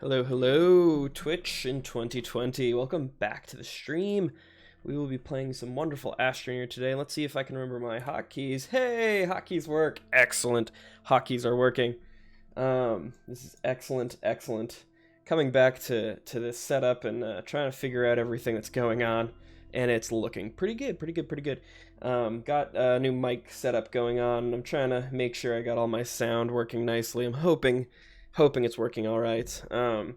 Hello, hello, Twitch in 2020. Welcome back to the stream. We will be playing some wonderful Astroneer today. Let's see if I can remember my hotkeys. Hey, hotkeys work. Excellent. Hotkeys are working. This is excellent, excellent. Coming back to this setup and trying to figure out everything that's going on. And it's looking pretty good, pretty good, pretty good. Got a new mic setup going on. I'm trying to make sure I got all my sound working nicely. I'm hoping it's working all right. A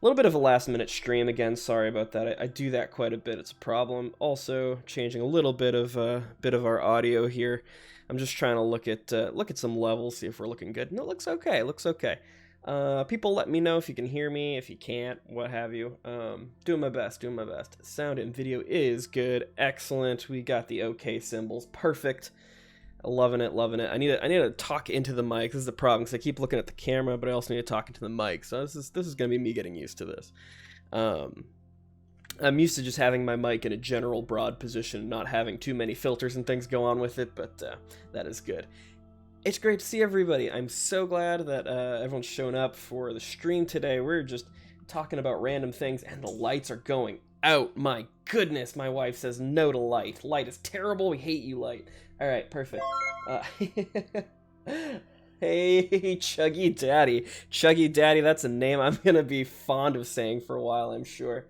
little bit of a last minute stream again. Sorry about that. I do that quite a bit. It's a problem. Also changing a little bit of our audio here. I'm just trying to look at some levels, see if we're looking good. And it looks okay. It looks okay. People let me know if you can hear me, if you can't, what have you. Doing my best, doing my best. Sound and video is good. Excellent. We got the okay symbols. Perfect. Loving it, loving it. I need to talk into the mic. This is the problem because I keep looking at the camera, but I also need to talk into the mic. So this is gonna be me getting used to this. I'm used to just having my mic in a general broad position, not having too many filters and things go on with it, but that is good. It's great to see everybody. I'm so glad that everyone's shown up for the stream today. We're just talking about random things, and the lights are going out. My goodness, my wife says no to light. Light is terrible. We hate you, light. All right, perfect. Hey, Chuggy Daddy. Chuggy Daddy, that's a name I'm going to be fond of saying for a while, I'm sure.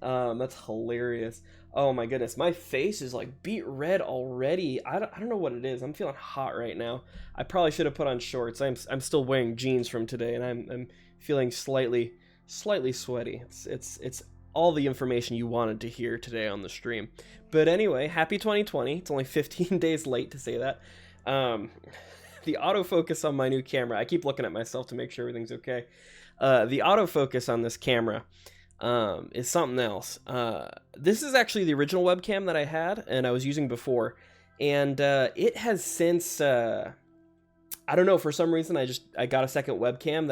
That's hilarious. Oh my goodness, my face is like beet red already. I don't know what it is. I'm feeling hot right now. I probably should have put on shorts. I'm still wearing jeans from today, and I'm feeling slightly sweaty. It's all the information you wanted to hear today on the stream. But anyway, happy 2020. It's only 15 days late to say that. The autofocus on my new camera, I keep looking at myself to make sure everything's okay. The autofocus on this camera is something else. This is actually the original webcam that I had and I was using before. And it has since... I don't know, for some reason I got a second webcam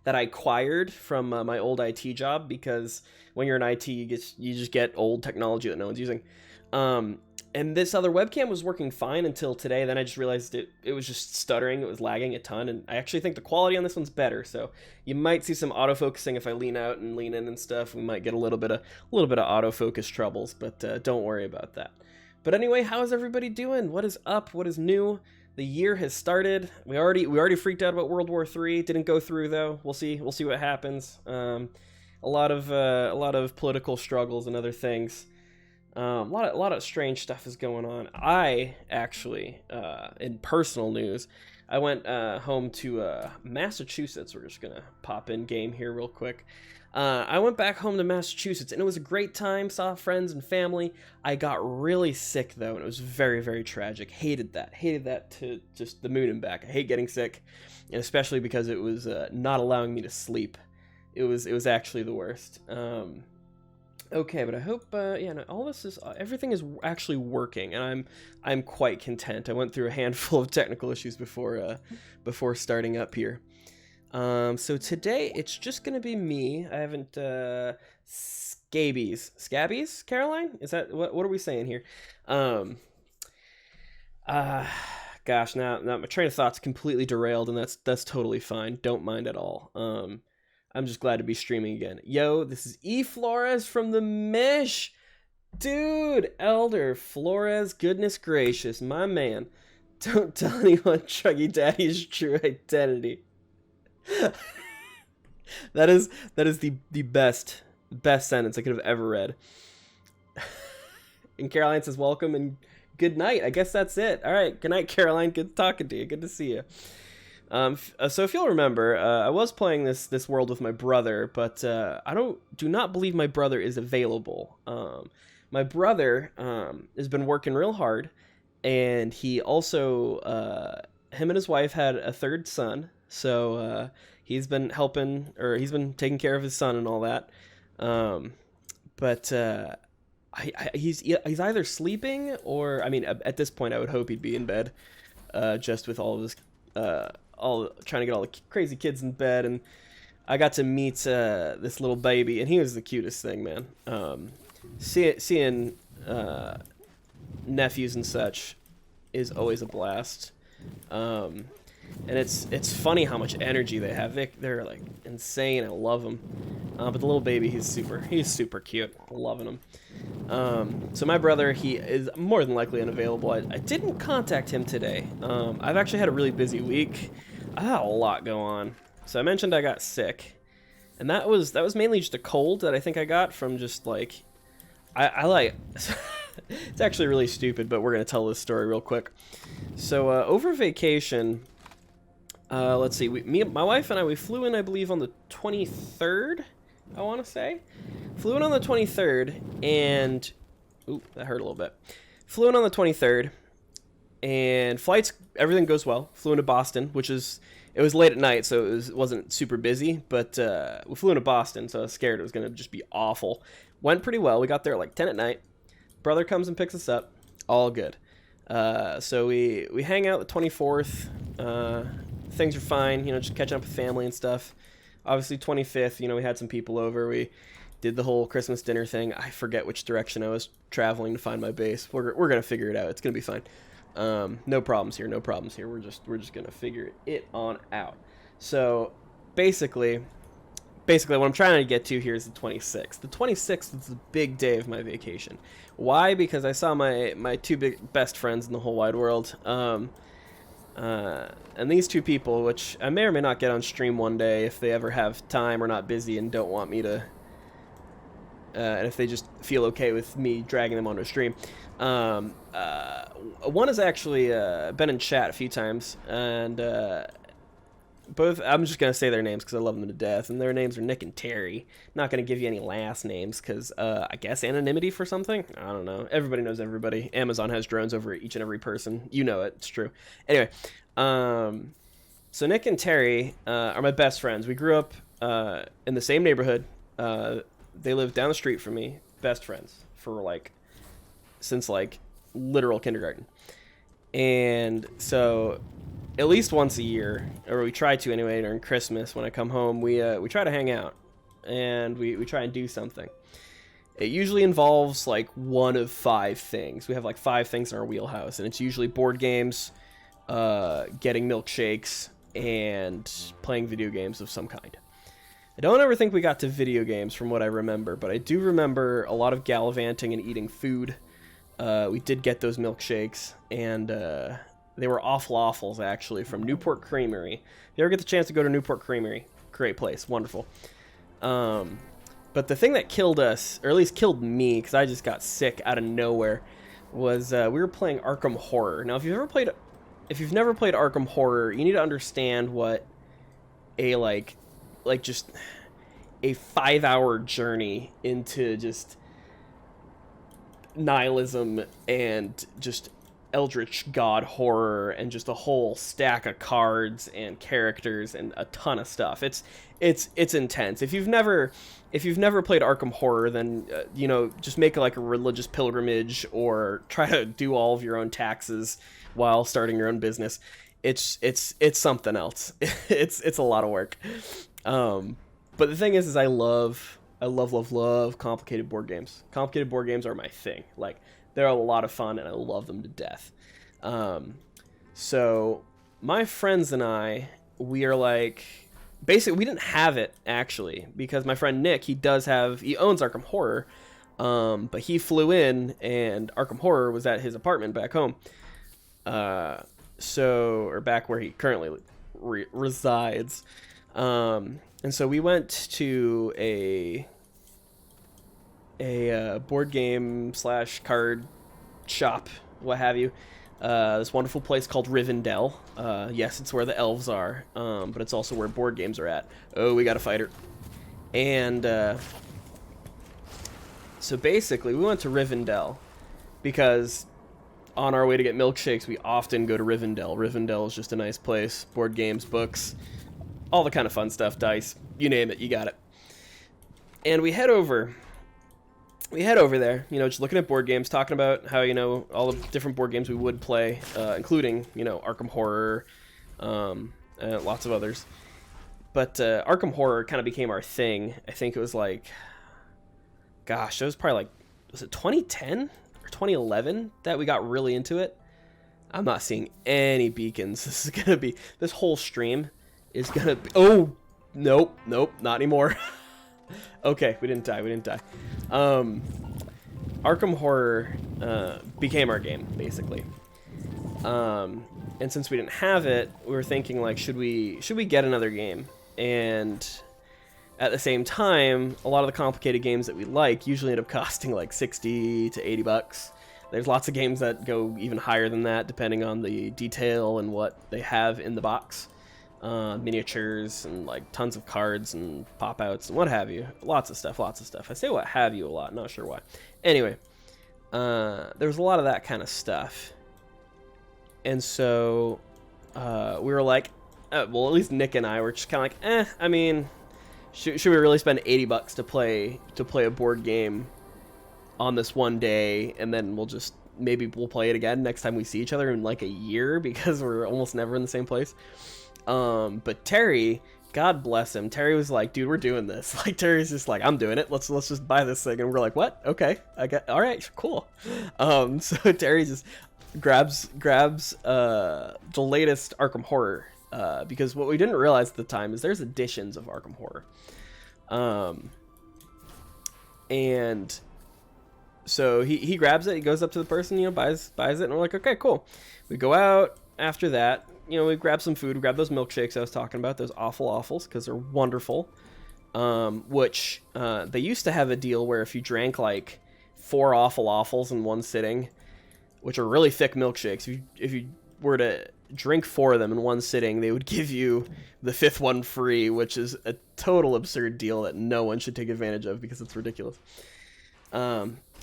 that I acquired from my old IT job, because when you're in IT you just get old technology that no one's using. And this other webcam was working fine until today. Then I just realized it was just stuttering, it was lagging a ton, and I actually think the quality on this one's better. So you might see some autofocusing if I lean out and lean in and stuff. We might get a little bit of autofocus troubles, but don't worry about that. But anyway, how is everybody doing? What is up? What is new? The year has started. We already freaked out about World War III. Didn't go through though. We'll see what happens. A lot of political struggles and other things. A lot of strange stuff is going on. I actually, in personal news, I went home to Massachusetts. We're just gonna pop in game here real quick. I went back home to Massachusetts, and it was a great time. Saw friends and family. I got really sick though, and it was very, very tragic. Hated that to just the moon and back. I hate getting sick, and especially because it was not allowing me to sleep. It was actually the worst. Okay, but I hope no, all this is everything is actually working, and I'm quite content. I went through a handful of technical issues before starting up here. So today it's just gonna be me. I haven't Scabbies, Caroline? Is that what are we saying here? Gosh, now my train of thought's completely derailed, and that's totally fine. Don't mind at all. I'm just glad to be streaming again. Yo, this is E Flores from the Mish. Dude, Elder Flores, goodness gracious, my man. Don't tell anyone Chuggy Daddy's true identity. that is the best sentence I could have ever read. And Caroline says welcome and good night. I guess that's it. All right, good night, Caroline. Good talking to you. Good to see you. So if you'll remember, I was playing this world with my brother, but I do not believe my brother is available. My brother has been working real hard, and he also him and his wife had a third son. So he's been helping, or he's been taking care of his son and all that. But he's either sleeping, or I mean, at this point, I would hope he'd be in bed, just with all of his all trying to get all the crazy kids in bed. And I got to meet this little baby, and he was the cutest thing, man. Seeing nephews and such is always a blast. and it's funny how much energy they have. They're like insane. I love them. But the little baby, he's super cute. Loving him. So my brother, he is more than likely unavailable. I didn't contact him today. I've actually had a really busy week. I had a lot go on. So I mentioned I got sick, and that was mainly just a cold that I think I got from just like I like. It's actually really stupid, but we're gonna tell this story real quick. So over vacation, let's see, my wife and I, we flew in, I believe, on the 23rd. I want to say, flew in on the 23rd, and ooh, that hurt a little bit. Flew in on the 23rd, and flights, everything goes well. Flew into Boston, which is, it was late at night, so it wasn't super busy, but we flew into Boston, so I was scared it was going to just be awful. Went pretty well. We got there at like 10 at night. Brother comes and picks us up. All good. So we hang out the 24th. Things are fine, you know, just catching up with family and stuff. Obviously, 25th, you know, we had some people over. We did the whole Christmas dinner thing. I forget which direction I was traveling to find my base. We're going to figure it out. It's going to be fine. No problems here. No problems here. We're just going to figure it on out. So basically what I'm trying to get to here is the 26th. The 26th is the big day of my vacation. Why? Because I saw my two best friends in the whole wide world. And these two people, which I may or may not get on stream one day if they ever have time or not busy and don't want me to, and if they just feel okay with me dragging them onto a stream. One has actually been in chat a few times, and both, I'm just going to say their names because I love them to death, and their names are Nick and Terry. Not going to give you any last names because I guess anonymity for something? I don't know. Everybody knows everybody. Amazon has drones over each and every person. You know it. It's true. Anyway, so Nick and Terry are my best friends. We grew up in the same neighborhood. They live down the street from me. Best friends for since literal kindergarten. And so at least once a year, or we try to anyway, during Christmas when I come home, we try to hang out, and we try and do something. It usually involves like one of 5 things. We have like 5 things in our wheelhouse, and it's usually board games, getting milkshakes, and playing video games of some kind. I don't ever think we got to video games from what I remember, but I do remember a lot of gallivanting and eating food. We did get those milkshakes, and they were awful actually, from Newport Creamery. If you ever get the chance to go to Newport Creamery, great place, wonderful. But the thing that killed us, or at least killed me, because I just got sick out of nowhere, was we were playing Arkham Horror. Now, if you've never played Arkham Horror, you need to understand what a just a 5-hour journey into just nihilism and just eldritch god horror and just a whole stack of cards and characters and a ton of stuff. It's intense. If you've never played Arkham Horror, then you know, just make like a religious pilgrimage or try to do all of your own taxes while starting your own business. It's something else. It's a lot of work. But the thing is I love complicated board games. Complicated board games are my thing. Like, they're a lot of fun, and I love them to death. So my friends and I, we are like, basically, we didn't have it, actually, because my friend Nick, he owns Arkham Horror, but he flew in, and Arkham Horror was at his apartment back home. Or back where he currently resides. And so we went to a board game / card shop, what have you. This wonderful place called Rivendell. Yes, it's where the elves are, but it's also where board games are at. Oh, we got a fighter. And so basically, we went to Rivendell because on our way to get milkshakes, we often go to Rivendell. Rivendell is just a nice place. Board games, books, all the kind of fun stuff, dice, you name it, you got it. And we head over there, you know, just looking at board games, talking about how, you know, all the different board games we would play, including, you know, Arkham Horror, and lots of others. But Arkham Horror kind of became our thing. I think it was like, gosh, it was probably like, was it 2010 or 2011 that we got really into it? I'm not seeing any beacons. This is gonna be, this whole stream is gonna be, oh, nope, not anymore. Okay, we didn't die. Arkham Horror became our game, basically. And since we didn't have it, we were thinking, like, should we get another game? And at the same time, a lot of the complicated games that we like usually end up costing like 60 to 80 bucks. There's lots of games that go even higher than that, depending on the detail and what they have in the box. Miniatures and like tons of cards and pop-outs and what have you. Lots of stuff. I say what have you a lot, not sure why. Anyway, there's a lot of that kind of stuff. And so we were like, well, at least Nick and I were just kind of like, I mean, should we really spend 80 bucks to play a board game on this one day, and then maybe we'll play it again next time we see each other in like a year, because we're almost never in the same place. But Terry, God bless him, Terry was like, dude, we're doing this. Like, Terry's just like, I'm doing it. Let's just buy this thing. And we're like, what? Okay, all right, cool. So Terry just grabs the latest Arkham Horror, because what we didn't realize at the time is there's editions of Arkham Horror. And so he grabs it, he goes up to the person, you know, buys it, and we're like, okay, cool. We go out after that, you know, we grab some food, we grab those milkshakes I was talking about, those awful waffles, because they're wonderful. Which they used to have a deal where if you drank like 4 awful waffles in one sitting, which are really thick milkshakes, if you were to drink 4 of them in one sitting, they would give you the 5th one free, which is a total absurd deal that no one should take advantage of because it's ridiculous.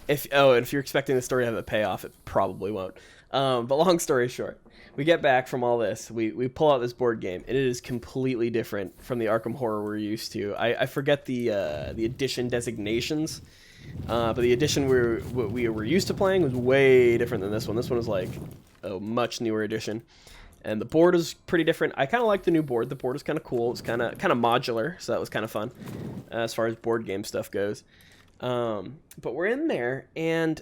If you're expecting the story to have a payoff, it probably won't. But long story short, we get back from all this, we pull out this board game, and it is completely different from the Arkham Horror we're used to. I forget the edition designations, but the edition we were used to playing was way different than this one. This one was like a much newer edition, and the board is pretty different. I kind of like the new board. The board is kind of cool. It's kind of modular, so that was kind of fun as far as board game stuff goes. But we're in there, and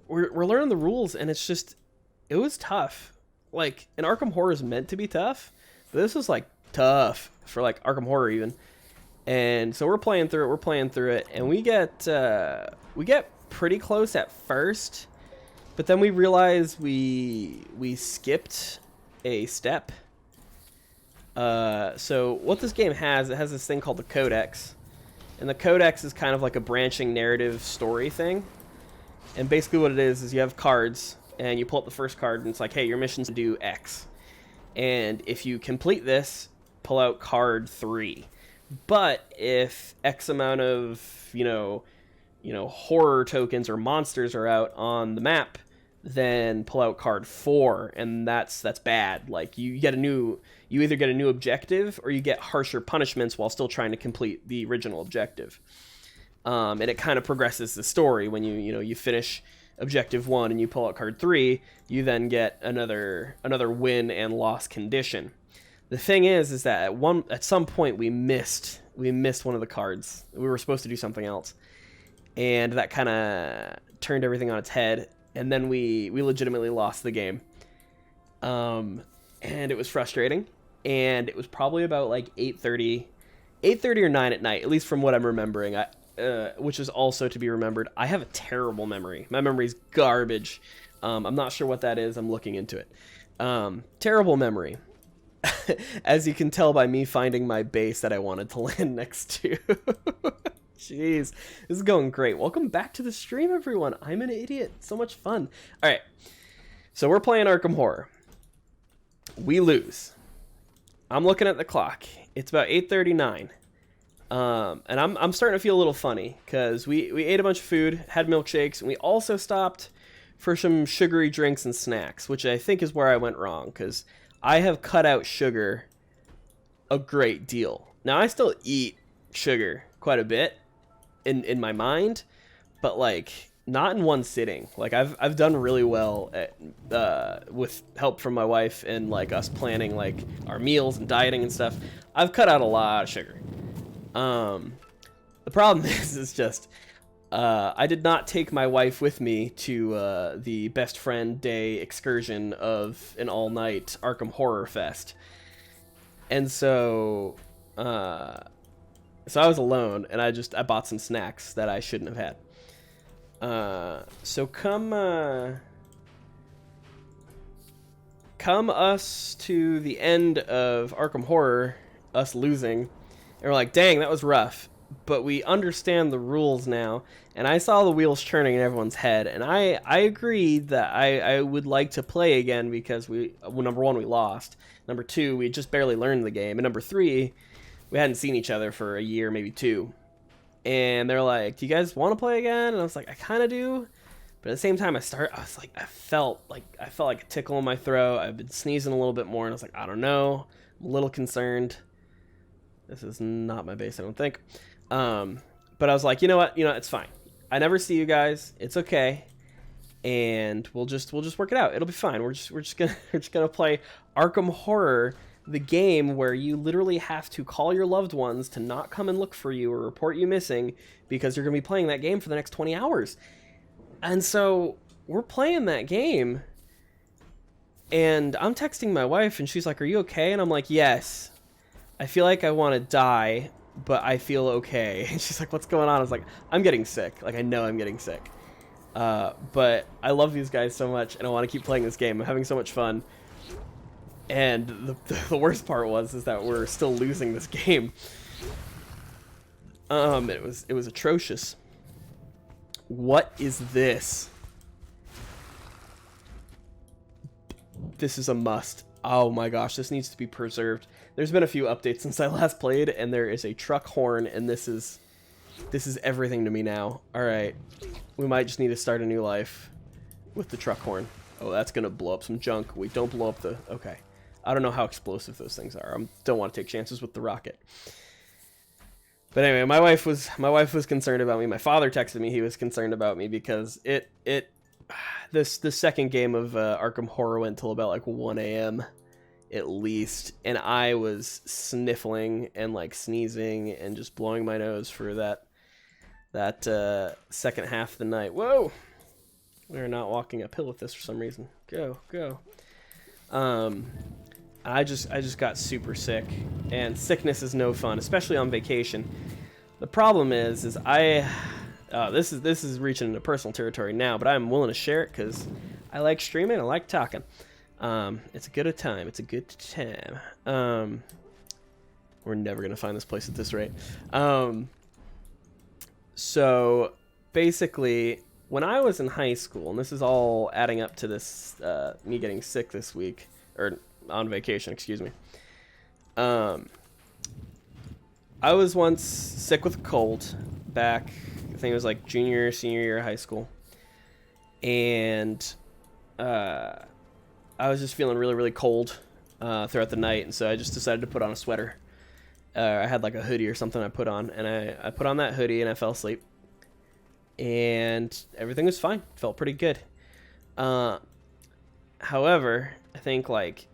we're learning the rules, and it was tough. Like, an Arkham Horror is meant to be tough, but this was like tough for like Arkham Horror even. And so we're playing through it, and we get pretty close at first, but then we realize we skipped a step. So what this game has, it has this thing called the Codex. And the Codex is kind of like a branching narrative story thing. And basically what it is you have cards, and you pull up the first card, and it's like, hey, your mission's to do X. And if you complete this, pull out card 3. But if X amount of, you know, horror tokens or monsters are out on the map, then pull out card 4, and that's bad. Like, you either get a new objective, or you get harsher punishments while still trying to complete the original objective. And it kind of progresses the story. When you finish objective 1 and you pull out card 3, you then get another win and loss condition. The thing is that at some point we missed one of the cards. We were supposed to do something else, and that kind of turned everything on its head. And then we legitimately lost the game. And it was frustrating. And it was probably about like 8:30 or 9 at night, at least from what I'm remembering. Which is also to be remembered, I have a terrible memory. My memory's garbage. I'm not sure what that is. I'm looking into it. Terrible memory. As you can tell by me finding my base that I wanted to land next to. Jeez, this is going great. Welcome back to the stream, everyone. I'm an idiot. So much fun. All right, so we're playing Arkham Horror. We lose. I'm looking at the clock. It's about 8:39. And I'm starting to feel a little funny, because we ate a bunch of food, had milkshakes, and we also stopped for some sugary drinks and snacks, which I think is where I went wrong, because I have cut out sugar a great deal. Now, I still eat sugar quite a bit in my mind, but like not in one sitting. Like I've done really well at, with help from my wife and like us planning like our meals and dieting and stuff. I've cut out a lot of sugar. The problem is just I did not take my wife with me to the best friend day excursion of an all-night Arkham Horror Fest. And so I was alone, and I bought some snacks that I shouldn't have had. So come us to the end of Arkham Horror, us losing, and we're like, dang, that was rough. But we understand the rules now, and I saw the wheels turning in everyone's head, and I agreed that I would like to play again because number one, we lost. Number two, we just barely learned the game. And number three, we hadn't seen each other for a year, maybe two. And they're like, do you guys want to play again? And I was like, I kind of do. But at the same time, I felt like a tickle in my throat. I've been sneezing a little bit more, and I was like, I don't know. I'm a little concerned. This is not my base, I don't think. But I was like, you know what? It's fine. I never see you guys. It's okay. And we'll just work it out. It'll be fine. We're just gonna play Arkham Horror, the game where you literally have to call your loved ones to not come and look for you or report you missing because you're gonna be playing that game for the next 20 hours. And so we're playing that game, and I'm texting my wife, and she's like, "Are you okay?" And I'm like, "Yes. I feel like I want to die, but I feel okay." And she's like, "What's going on?" I was like, "I'm getting sick. Like, I know I'm getting sick. But I love these guys so much, and I want to keep playing this game. I'm having so much fun." And the worst part is that we're still losing this game. It was atrocious. What is this? This is a must. Oh my gosh, this needs to be preserved. There's been a few updates since I last played, and there is a truck horn, and this is everything to me now. All right, we might just need to start a new life with the truck horn. Oh, that's gonna blow up some junk. Wait, don't blow up the... Okay. I don't know how explosive those things are. I don't want to take chances with the rocket. But anyway, my wife was concerned about me. My father texted me. He was concerned about me because the second game of Arkham Horror went till about like 1 a.m. at least, and I was sniffling and like sneezing and just blowing my nose for that second half of the night. Whoa, we're not walking uphill with this for some reason. Go. I just got super sick, and sickness is no fun, especially on vacation. The problem is this is reaching into personal territory now, but I'm willing to share it because I like streaming, I like talking. It's a good time. It's a good time. We're never gonna find this place at this rate. So basically, when I was in high school, and this is all adding up to this me getting sick this week, or on vacation, excuse me. I was once sick with a cold back, I think it was like junior, senior year of high school. And I was just feeling really, really cold throughout the night, and so I just decided to put on a sweater. I had like a hoodie or something I put on, and I put on that hoodie and I fell asleep. And everything was fine. Felt pretty good. However, I think like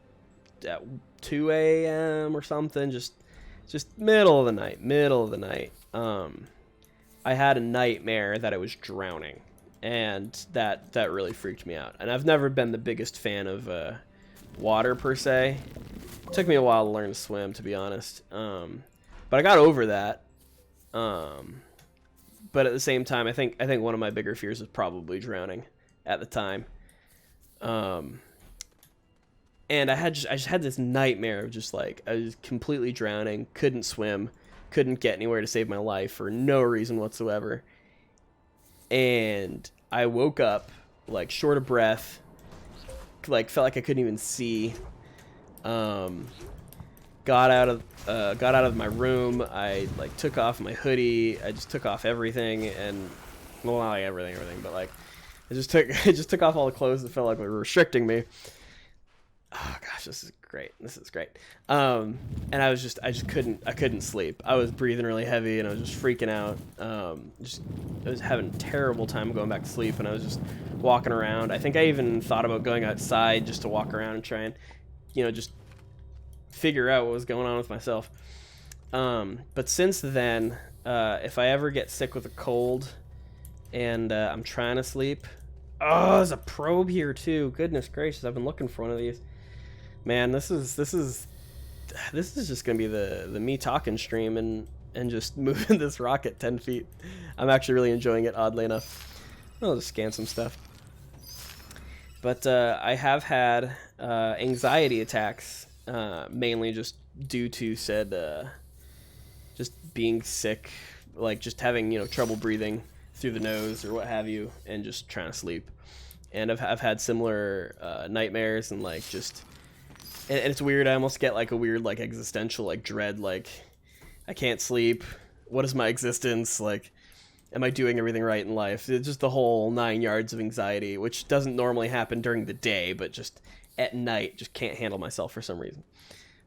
at 2 a.m. or something, just middle of the night, I had a nightmare that I was drowning, and that really freaked me out. And I've never been the biggest fan of water per se. It took me a while to learn to swim, to be honest, but I got over that. But at the same time, I think one of my bigger fears was probably drowning at the time. And I just had this nightmare of just like, I was completely drowning, couldn't swim, couldn't get anywhere to save my life for no reason whatsoever. And I woke up like short of breath, like felt like I couldn't even see. Got out of my room. I like took off my hoodie. I just took off everything, and well, not like everything, but like I just took off all the clothes that felt like were restricting me. Oh gosh, this is great. And I couldn't sleep. I was breathing really heavy, and I was just freaking out. I was having a terrible time going back to sleep, and I was just walking around. I think I even thought about going outside just to walk around and try and, just figure out what was going on with myself. But since then, if I ever get sick with a cold, and I'm trying to sleep. Oh, there's a probe here too. Goodness gracious, I've been looking for one of these. Man, this is just gonna be the me talking stream and just moving this rocket 10 feet. I'm actually really enjoying it, oddly enough. I'll just scan some stuff. But I have had anxiety attacks, mainly just due to said just being sick, like just having, you know, trouble breathing through the nose or what have you, and just trying to sleep. And I've had similar nightmares, and like just, and it's weird. I almost get like a weird like existential like dread, like I can't sleep. What is my existence? Like, am I doing everything right in life? It's just the whole 9 yards of anxiety, which doesn't normally happen during the day, but just at night, just can't handle myself for some reason.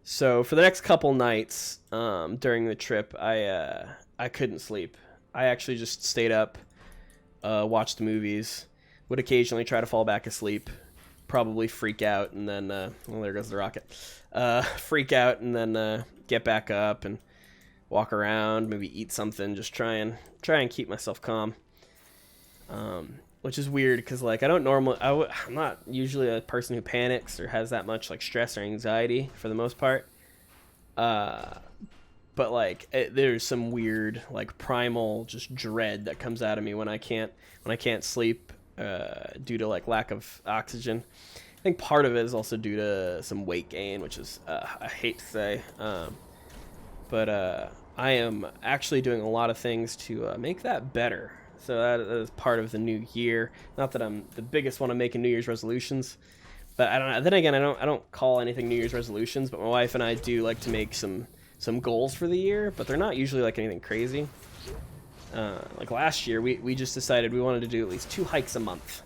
So for the next couple nights during the trip, I couldn't sleep. I actually just stayed up, watched movies, would occasionally try to fall back asleep, probably freak out, and then, well, there goes the rocket. Freak out, and then get back up and walk around, maybe eat something, just try and keep myself calm. Which is weird because like I don't normally, I'm not usually a person who panics or has that much like stress or anxiety for the most part. But like there's some weird like primal just dread that comes out of me when I can't sleep due to like lack of oxygen. I think part of it is also due to some weight gain, which is I hate to say, but I am actually doing a lot of things to make that better. So that is part of the new year. Not that I'm the biggest one of making New Year's resolutions, but I don't know. Then again, I don't call anything New Year's resolutions. But my wife and I do like to make some goals for the year, but they're not usually like anything crazy. Like last year, we just decided we wanted to do at least 2 hikes a month,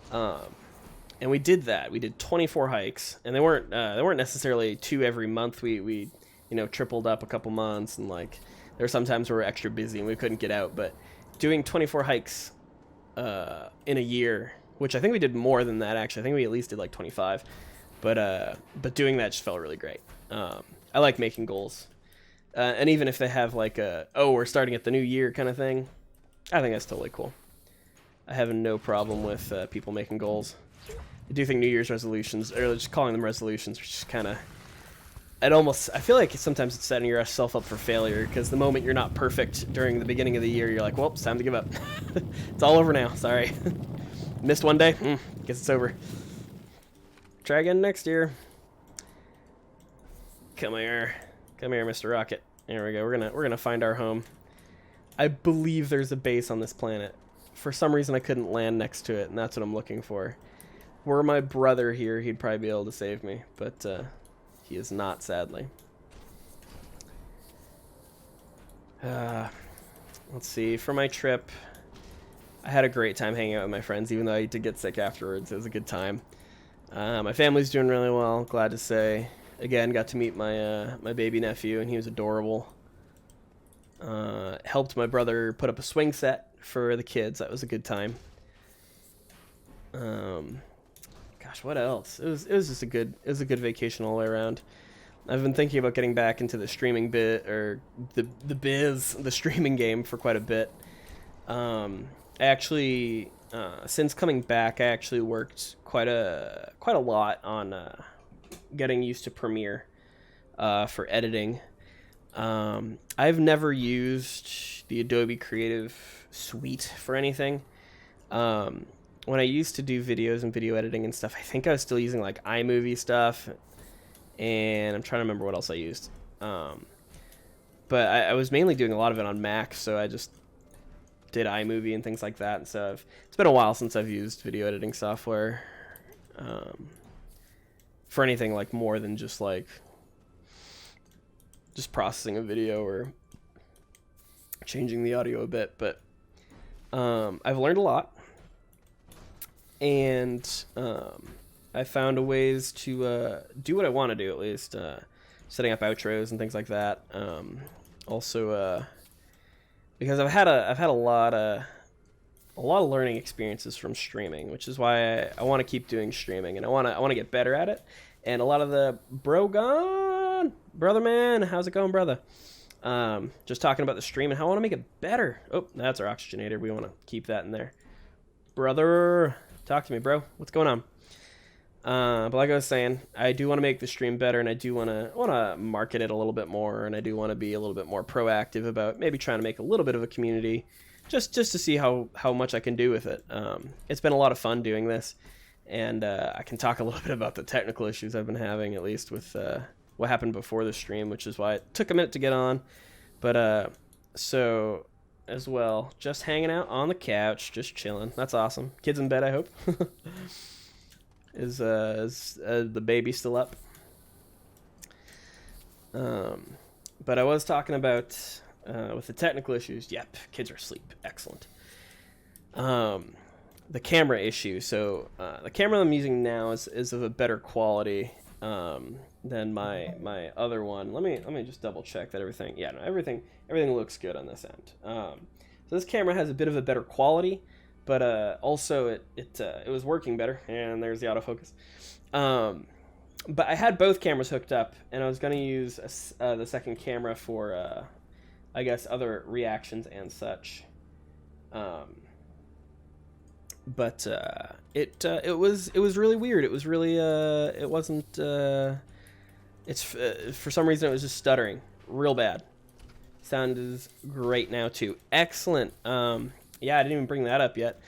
and we did that. We did 24 hikes, and they weren't necessarily 2 every month. We you know, tripled up a couple months, and like there were some times where we were extra busy and we couldn't get out, but doing 24 hikes in a year, which I think we did more than that actually. I think we at least did like 25, but doing that just felt really great. I like making goals, and even if they have like we're starting at the new year kind of thing, I think that's totally cool. I have no problem with people making goals. I do think New Year's resolutions, or just calling them resolutions, are just kind of, I feel like sometimes it's setting yourself up for failure, because the moment you're not perfect during the beginning of the year, you're like, well, it's time to give up. It's all over now. Sorry. Missed one day. Guess it's over. Try again next year. Come here, Mr. Rocket. There we go. We're gonna find our home. I believe there's a base on this planet. For some reason, I couldn't land next to it, and that's what I'm looking for. Were my brother here, he'd probably be able to save me, but he is not, sadly. Let's see. For my trip, I had a great time hanging out with my friends, even though I did get sick afterwards. It was a good time. My family's doing really well, glad to say. Again, got to meet my baby nephew, and he was adorable. Helped my brother put up a swing set for the kids. That was a good time. Gosh, what else? It was just a good vacation all the way around. I've been thinking about getting back into the streaming bit, or the streaming game, for quite a bit. I actually, since coming back, I actually worked quite a lot on getting used to Premiere for editing. I've never used the Adobe Creative Suite for anything. When I used to do videos and video editing and stuff, I think I was still using like iMovie stuff, and I'm trying to remember what else I used. But I was mainly doing a lot of it on Mac, so I just did iMovie and things like that. And so it's been a while since I've used video editing software for anything like more than just processing a video or changing the audio a bit. But I've learned a lot. And I found a ways to do what I want to do, at least setting up outros and things like that. Also, because I've had a lot of learning experiences from streaming, which is why I want to keep doing streaming, and I want to get better at it. And a lot of the brother man, how's it going, brother? Just talking about the stream and how I want to make it better. Oh, that's our oxygenator. We want to keep that in there. Brother, talk to me, bro. What's going on? But like I was saying, I do want to make the stream better, and I do want to market it a little bit more, and I do want to be a little bit more proactive about maybe trying to make a little bit of a community, just to see how much I can do with it. It's been a lot of fun doing this, and I can talk a little bit about the technical issues I've been having, at least with what happened before the stream, which is why it took a minute to get on. But so as well, just hanging out on the couch, just chilling. That's awesome. Kids in bed, I hope. Is the baby still up? But I was talking about with the technical issues. Yep, kids are asleep. Excellent. The camera issue. So the camera I'm using now is of a better quality than my other one. Let me just double check that everything. Yeah, no, everything looks good on this end. So this camera has a bit of a better quality. But also it was working better, and there's the autofocus. But I had both cameras hooked up, and I was going to use the second camera for, I guess, other reactions and such. But it was really weird. It was really it wasn't. It's for some reason it was just stuttering real bad. Sound is great now too. Excellent. Yeah, I didn't even bring that up yet.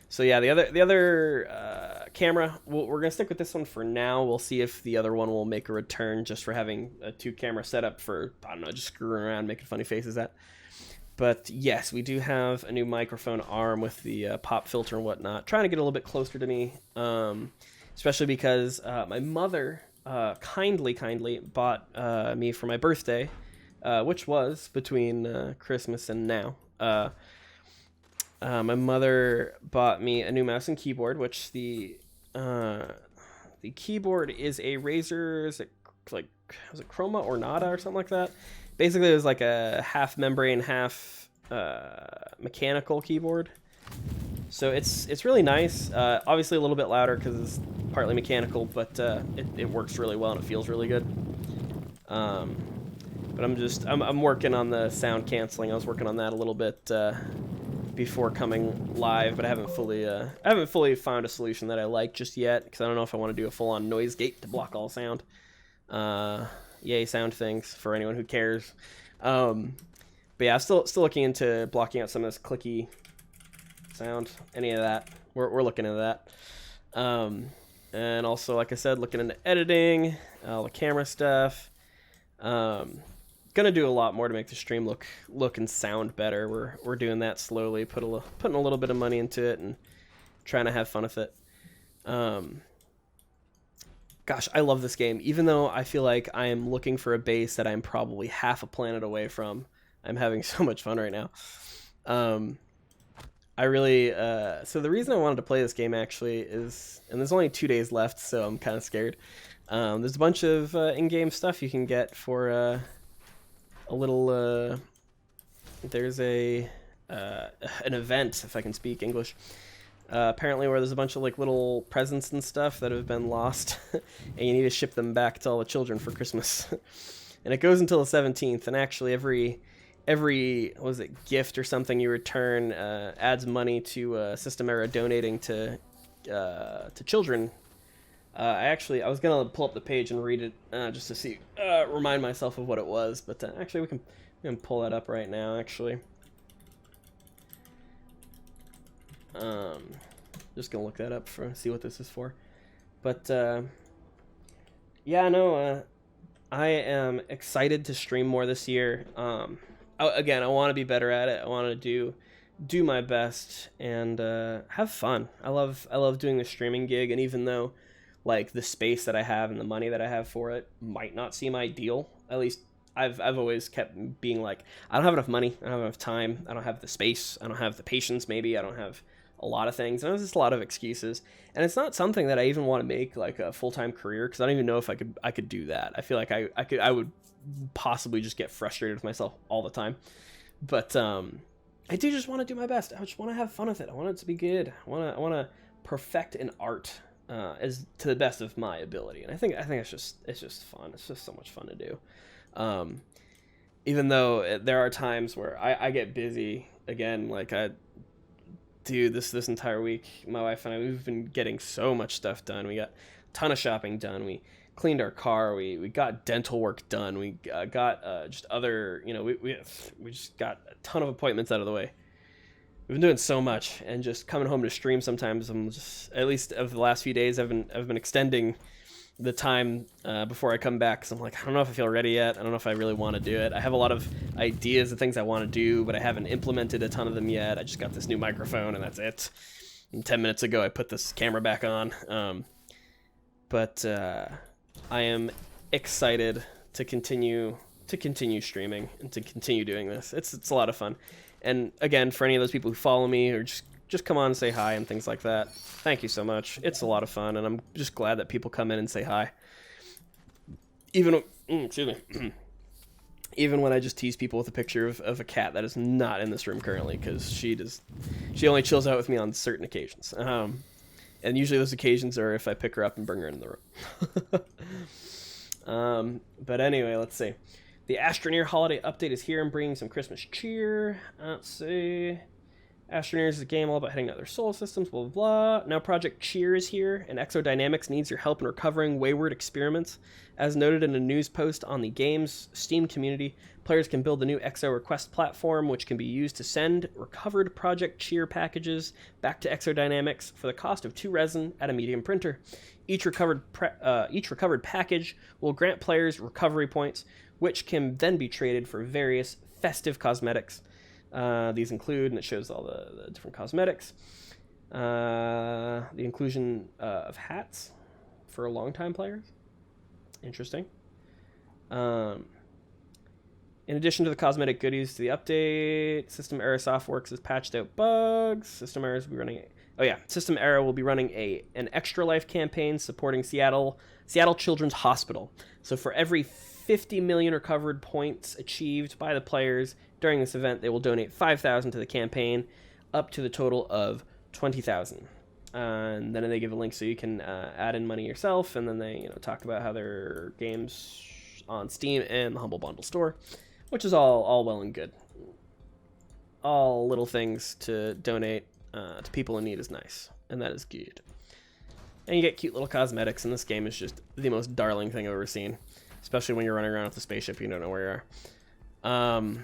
So yeah, the other camera, we're gonna stick with this one for now. We'll see if the other one will make a return, just for having a 2-camera setup for, I don't know, just screwing around, making funny faces at. But yes, we do have a new microphone arm with the pop filter and whatnot. Trying to get a little bit closer to me, especially because my mother kindly bought me for my birthday, which was between Christmas and now. My mother bought me a new mouse and keyboard, which the keyboard is a Razer, was it Chroma or Nada or something like that? Basically, it was like a half membrane, half mechanical keyboard. So it's really nice. Obviously, a little bit louder because it's partly mechanical, but it works really well and it feels really good. But I'm working on the sound canceling. I was working on that a little bit before coming live, but I haven't fully found a solution that I like just yet, because I don't know if I want to do a full-on noise gate to block all sound. Yay, sound things for anyone who cares. But yeah, I'm still looking into blocking out some of this clicky sound, any of that. We're looking into that. And also, like I said, looking into editing, all the camera stuff. Gonna do a lot more to make the stream look and sound better. We're doing that slowly, putting a little bit of money into it and trying to have fun with it. Gosh, I love this game. Even though I feel like I am looking for a base that I'm probably half a planet away from, I'm having so much fun right now. I really so the reason I wanted to play this game actually is, and there's only 2 days left, so I'm kind of scared. There's a bunch of in-game stuff you can get for a little there's an event, if I can speak English, apparently, where there's a bunch of like little presents and stuff that have been lost and you need to ship them back to all the children for Christmas. And it goes until the 17th, and actually every what was it, gift or something you return adds money to System Era donating to children. I was gonna pull up the page and read it just to see, remind myself of what it was, but actually we can pull that up right now. Actually, just gonna look that up see what this is for. But yeah, no, I am excited to stream more this year. Again, I want to be better at it. I want to do my best and have fun. I love doing the streaming gig, and even though like the space that I have and the money that I have for it might not seem ideal, at least I've always kept being like, I don't have enough money, I don't have enough time, I don't have the space, I don't have the patience, maybe I don't have a lot of things, and there's just a lot of excuses. And it's not something that I even want to make like a full-time career, because I don't even know if I could do that. I feel like I would possibly just get frustrated with myself all the time. But I do just want to do my best. I just want to have fun with it. I want it to be good. I want to perfect an art as to the best of my ability. And I think it's just fun. It's just so much fun to do. even though there are times where I get busy again, like I do this entire week. My wife and I, we've been getting so much stuff done. We got a ton of shopping done. We cleaned our car. We got dental work done. We got just other, you know, we just got a ton of appointments out of the way. We've been doing so much, and just coming home to stream sometimes. I'm just, at least of the last few days, I've been extending the time before I come back, because I'm like, I don't know if I feel ready yet. I don't know if I really want to do it. I have a lot of ideas of things I want to do, but I haven't implemented a ton of them yet. I just got this new microphone, and that's it. And 10 minutes ago, I put this camera back on. But I am excited to continue streaming and to continue doing this. It's a lot of fun. And again, for any of those people who follow me or just come on and say hi and things like that, thank you so much. It's a lot of fun, and I'm just glad that people come in and say hi. Even excuse me. Even when I just tease people with a picture of a cat that is not in this room currently, because she only chills out with me on certain occasions. And usually those occasions are if I pick her up and bring her in the room. But anyway, let's see. The Astroneer holiday update is here and bringing some Christmas cheer. Let's see. Astroneer is a game all about heading to other solar systems, blah, blah, blah. Now Project Cheer is here, and Exodynamics needs your help in recovering wayward experiments. As noted in a news post on the game's Steam community, players can build the new Exo Request platform, which can be used to send recovered Project Cheer packages back to Exodynamics for the cost of 2 resin at a medium printer. Each recovered package will grant players recovery points, which can then be traded for various festive cosmetics. These include, and it shows all the different cosmetics, the inclusion of hats for long-time players. Interesting. In addition to the cosmetic goodies to the update, System Era Softworks has patched out bugs. System Era will be running. System Era will be running an Extra Life campaign supporting Seattle Children's Hospital. So for every 50 million recovered points achieved by the players during this event, they will donate 5,000 to the campaign, up to the total of 20,000. And then they give a link so you can add in money yourself, and then they talk about how their games on Steam and the Humble Bundle store, which is all well and good. All little things to donate to people in need is nice, and that is good. And you get cute little cosmetics, and this game is just the most darling thing I've ever seen, especially when you're running around with the spaceship and you don't know where you are.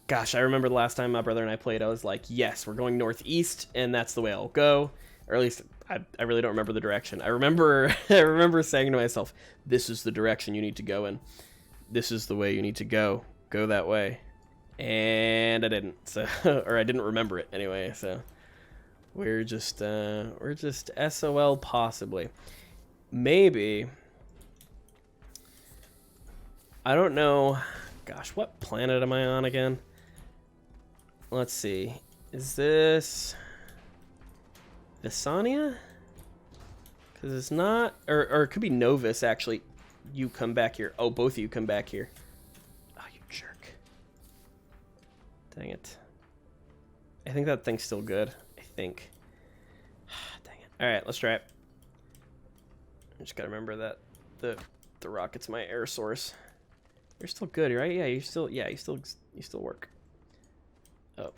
Gosh, I remember the last time my brother and I played, I was like, yes, we're going northeast, and that's the way I'll go. Or at least, I really don't remember the direction. I remember saying to myself, this is the direction you need to go in. This is the way you need to go. Go that way. And I didn't. So, or I didn't remember it anyway, so we're just SOL possibly. Maybe. I don't know. Gosh, what planet am I on again? Let's see. Is this Visania? Because it's not, or it could be Novus, actually. You come back here. Oh, both of you come back here. Oh, you jerk. Dang it. I think that thing's still good. I think. Dang it. Alright, let's try it. I just gotta remember that the rocket's my air source. You're still good, right? Yeah, you still work. Oh.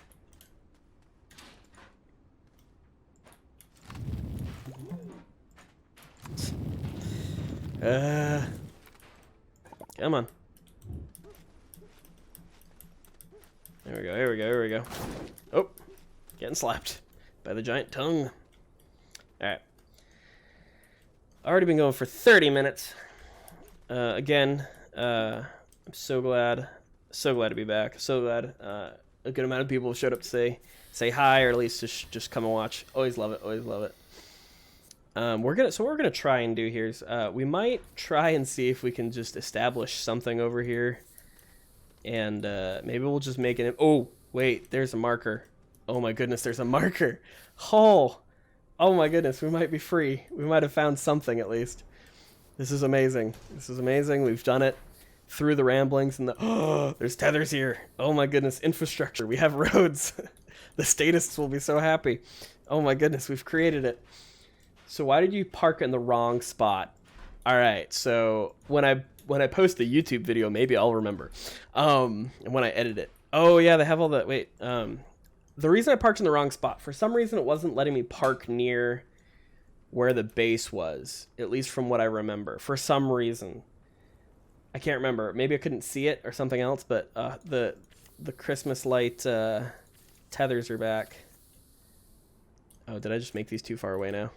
Come on. Here we go. Oh, getting slapped by the giant tongue. Alright. Already been going for 30 minutes. Again, I'm so glad to be back. So glad a good amount of people showed up to say hi, or at least just come and watch. Always love it. We're gonna try and do here is we might try and see if we can just establish something over here, and maybe we'll just make it. Oh wait, there's a marker. Oh my goodness, there's a marker. Oh my goodness, we might be free. We might have found something at least. This is amazing. We've done it through the ramblings and there's tethers here. Oh my goodness, infrastructure. We have roads. The statists will be so happy. Oh my goodness, we've created it. So why did you park in the wrong spot? All right, so when I when I post the YouTube video, maybe I'll remember. And when I edit it. Oh yeah, they have all the wait. The reason I parked in the wrong spot, for some reason, it wasn't letting me park near where the base was, at least from what I remember. For some reason, I can't remember. Maybe I couldn't see it or something else. But the Christmas light tethers are back. Oh, did I just make these too far away now?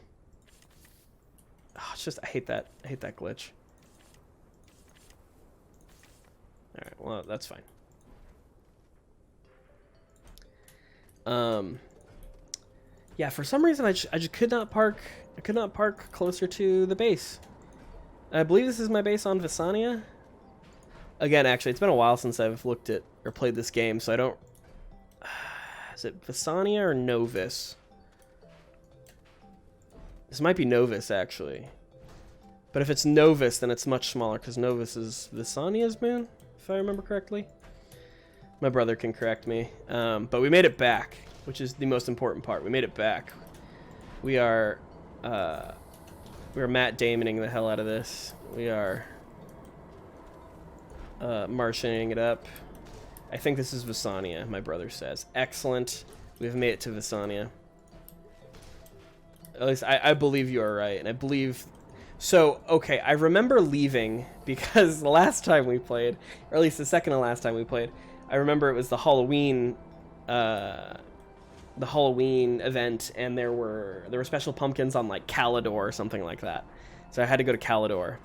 Oh, it's just I hate that glitch. All right, well that's fine. Yeah, for some reason I just could not park. I could not park closer to the base. I believe this is my base on Visania. Again, actually, it's been a while since I've looked at or played this game, so I don't. Is it Visania or Novus? This might be Novus, actually. But if it's Novus, then it's much smaller, because Novus is Visania's moon, if I remember correctly. My brother can correct me. But we made it back, which is the most important part. We made it back. We are Matt Damoning the hell out of this. We are Martianing it up. I think this is Visania, my brother says. Excellent. We've made it to Visania. At least I believe you are right, and I believe... So, okay, I remember leaving because the last time we played, or at least the second to last time we played, I remember it was the Halloween event, and there were special pumpkins on like Calidor or something like that. So I had to go to Calidor.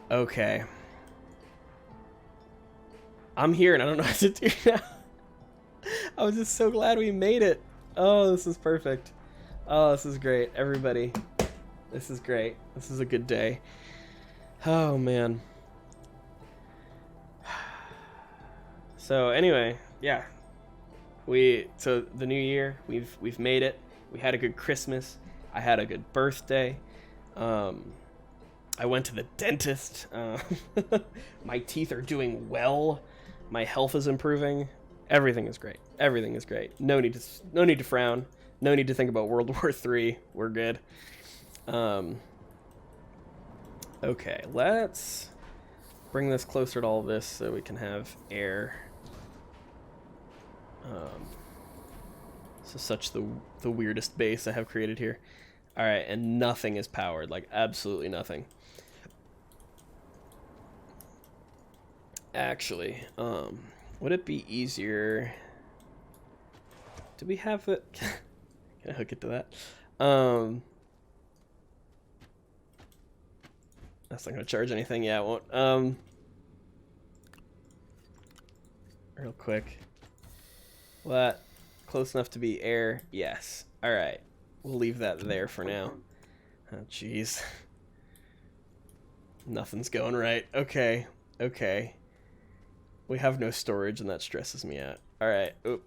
Okay. I'm here and I don't know what to do now. I was just so glad we made it. Oh, this is perfect. Oh, this is great. Everybody, this is great. This is a good day. Oh, man. So anyway, yeah. So the new year, we've made it. We had a good Christmas. I had a good birthday. I went to the dentist. My teeth are doing well. My health is improving. Everything is great. Everything is great. No need to frown. No need to think about World War III. We're good. Okay, let's bring this closer to all this so we can have air. This is such the weirdest base I have created here. All right, and nothing is powered. Like absolutely nothing. Actually, would it be easier? Do we have it? Can I hook it to that? That's not gonna charge anything. Yeah, it won't. Real quick. Will that close enough to be air? Yes. All right. We'll leave that there for now. Oh, jeez. Nothing's going right. Okay. Okay. We have no storage, and that stresses me out. All right. Oop.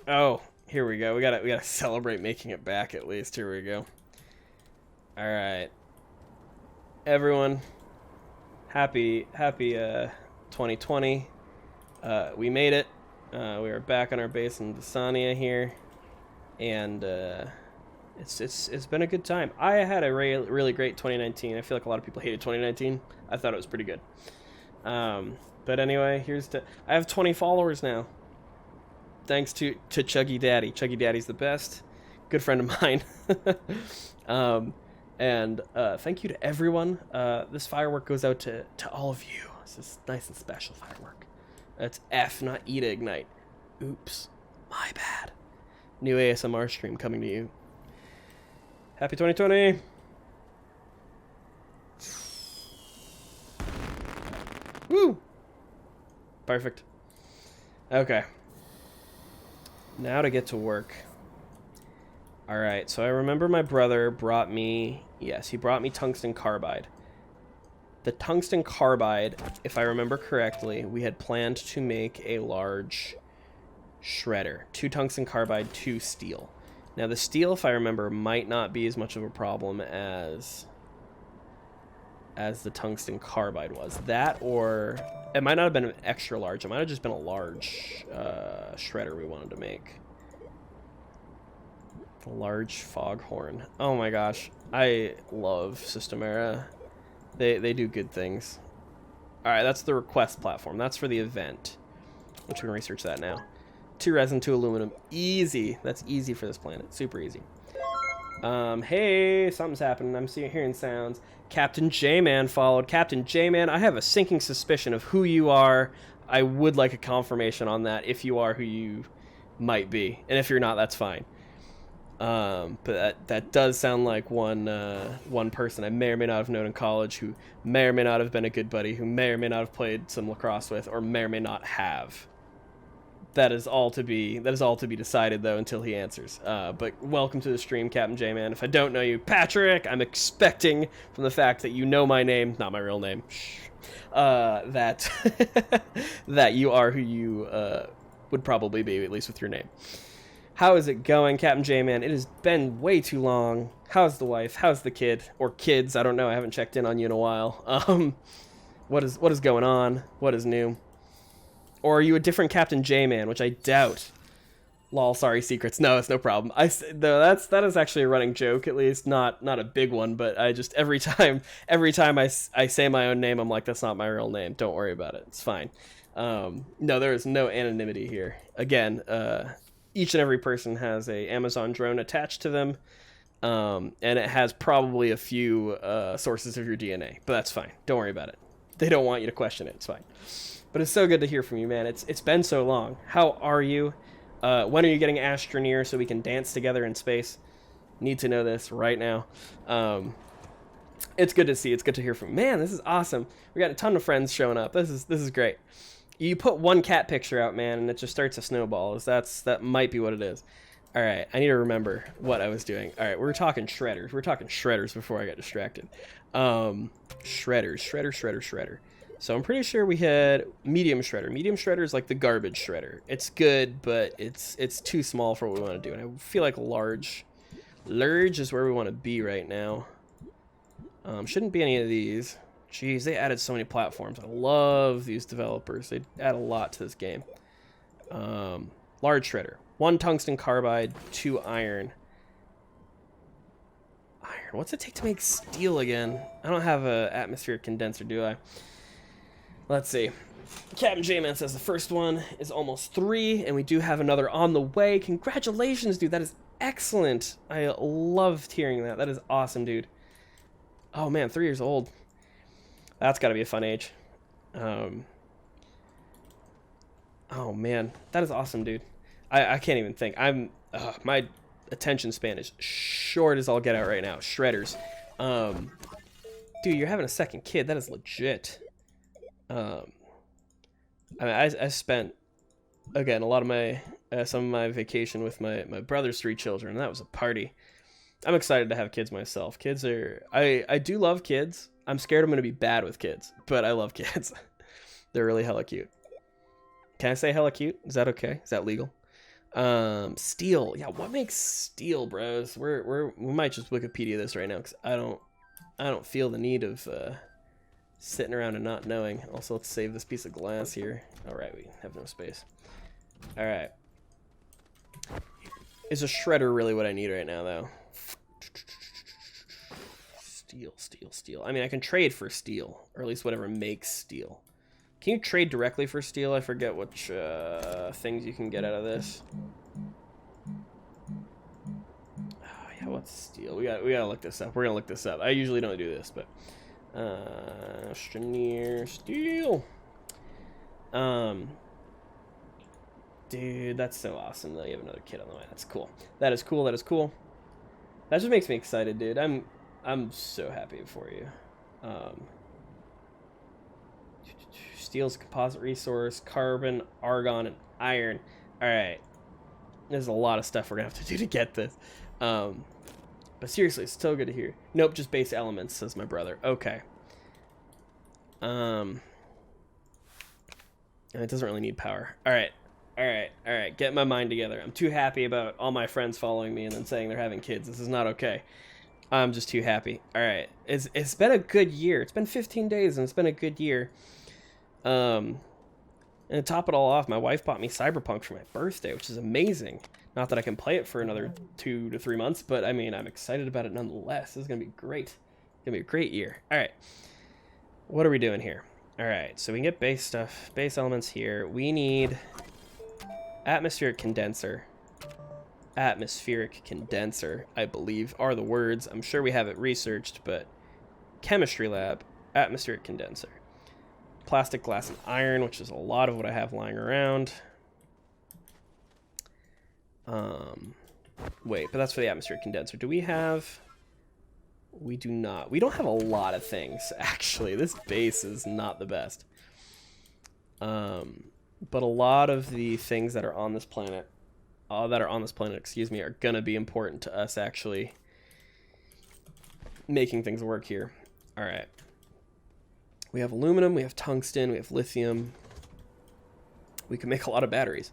Oh, here we go. We gotta celebrate making it back at least. Here we go. All right. Everyone, happy 2020. We made it. We are back on our base in Visania here, and it's been a good time. I had a really great 2019. I feel like a lot of people hated 2019. I thought it was pretty good. But anyway, I have 20 followers now. Thanks to Chuggy Daddy. Chuggy Daddy's the best. Good friend of mine. And thank you to everyone. This firework goes out to all of you. It's this nice and special firework. That's F, not E to ignite. Oops. My bad. New ASMR stream coming to you. Happy 2020! Woo! Perfect. Okay. Now to get to work. Alright, so I remember my brother brought me... Yes, he brought me tungsten carbide. The tungsten carbide, if I remember correctly, we had planned to make a large shredder. 2 tungsten carbide, 2 steel. Now the steel, if I remember, might not be as much of a problem as the tungsten carbide was. That, or it might not have been an extra large. It might have just been a large shredder we wanted to make. The large foghorn. Oh my gosh. I love Systemera. They do good things. Alright, that's the request platform. That's for the event. Which we can research that now. 2 resin, 2 aluminum. Easy. That's easy for this planet. Super easy. Hey, something's happening. I'm hearing sounds. Captain J-Man followed. Captain J-Man, I have a sinking suspicion of who you are. I would like a confirmation on that if you are who you might be. And if you're not, that's fine. But that does sound like one person I may or may not have known in college, who may or may not have been a good buddy, who may or may not have played some lacrosse with, or may or may not have. That is all to be decided, though, until he answers. But welcome to the stream, Captain J-Man. If I don't know you, Patrick, I'm expecting from the fact that you know my name, not my real name, that that you are who you would probably be, at least with your name. How is it going, Captain J-Man? It has been way too long. How's the wife? How's the kid? Or kids? I don't know. I haven't checked in on you in a while. What is going on? What is new? Or are you a different Captain J-Man, which I doubt. Lol, sorry, secrets. No, it's no problem. That is actually a running joke, at least. Not a big one, but I just, every time I say my own name, I'm like, that's not my real name. Don't worry about it. It's fine. No, there is no anonymity here. Again, each and every person has a Amazon drone attached to them, and it has probably a few sources of your DNA, but that's fine. Don't worry about it. They don't want you to question it. It's fine. But it's so good to hear from you, man. It's been so long. How are you? When are you getting Astroneer so we can dance together in space? Need to know this right now. It's good to see. It's good to hear from you. Man, this is awesome. We got a ton of friends showing up. This is great. You put one cat picture out, man, and it just starts a snowball. That might be what it is. All right, I need to remember what I was doing. All right, we were talking shredders. We were talking shredders before I got distracted. Shredder. So I'm pretty sure we had medium shredder. Medium shredder is like the garbage shredder. It's good, but it's too small for what we want to do. And I feel like large is where we want to be right now. Shouldn't be any of these. Jeez, they added so many platforms. I love these developers. They add a lot to this game. Large shredder. 1 tungsten carbide, 2 iron. What's it take to make steel again? I don't have a atmospheric condenser, do I? Let's see. Captain J-Man says the first one is almost 3, and we do have another on the way. Congratulations, dude. That is excellent. I loved hearing that. That is awesome, dude. Oh, man, 3 years old. That's got to be a fun age. Oh, man. That is awesome, dude. I can't even think. My attention span is short as all get out right now. Shredders. Dude, you're having a second kid. That is legit. I mean, I spent, again, a lot of my some of my vacation with my brother's 3 children, and that was a party. I'm excited to have kids myself. Kids are, I do love kids. I'm scared I'm going to be bad with kids, but I love kids. They're really hella cute. Can I say hella cute? Is that okay? Is that legal? Steel. Yeah, what makes steel, bros? We might just Wikipedia this right now, because I don't feel the need of sitting around and not knowing. Also, let's save this piece of glass here. All right, we have no space. All right. Is a shredder really what I need right now, though? Steel. I mean, I can trade for steel, or at least whatever makes steel. Can you trade directly for steel? I forget which things you can get out of this. Oh, yeah, what's steel? We gotta look this up. We're gonna look this up. I usually don't do this, but Astroneer steel. Dude, that's so awesome that you have another kid on the way. That's cool. That is cool. That is cool. That just makes me excited, dude. I'm so happy for you. Steel's a composite resource, carbon, argon, and iron. All right. There's a lot of stuff we're going to have to do to get this. But seriously, it's so good to hear. Nope, just base elements, says my brother. Okay. And it doesn't really need power. All right. Get my mind together. I'm too happy about all my friends following me and then saying they're having kids. This is not okay. I'm just too happy. All right. It's been a good year. It's been 15 days and it's been a good year. And And to top it all off, my wife bought me Cyberpunk for my birthday, which is amazing. Not that I can play it for another 2 to 3 months, but I mean, I'm excited about it nonetheless. This is going to be great. It's going to be a great year. All right. What are we doing here? All right, so we can get base stuff, base elements here. We need atmospheric condenser. Atmospheric condenser, I believe, are the words. I'm sure we have it researched, but chemistry lab, atmospheric condenser. Plastic, glass, and iron, which is a lot of what I have lying around. Wait, but that's for the atmospheric condenser. Do we have... We do not. We don't have a lot of things, actually. This base is not the best. But a lot of the things that are on this planet, excuse me, are going to be important to us actually making things work here. All right. We have aluminum, we have tungsten, we have lithium. We can make a lot of batteries.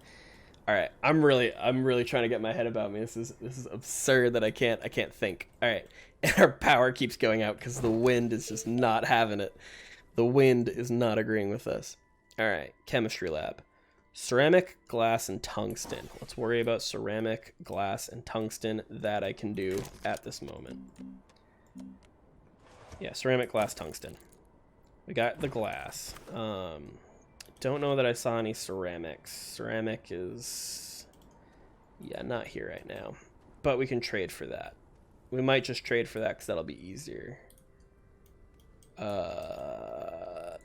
All right, I'm really trying to get my head about me. This is absurd that I can't think. All right, and our power keeps going out because the wind is just not having it. The wind is not agreeing with us. All right, chemistry lab, ceramic, glass, and tungsten. Let's worry about ceramic, glass, and tungsten. That I can do at this moment. Yeah, ceramic, glass, tungsten. We got the glass. Don't know that I saw any ceramics. Ceramic is... yeah, not here right now. But we can trade for that. We might just trade for that because that'll be easier.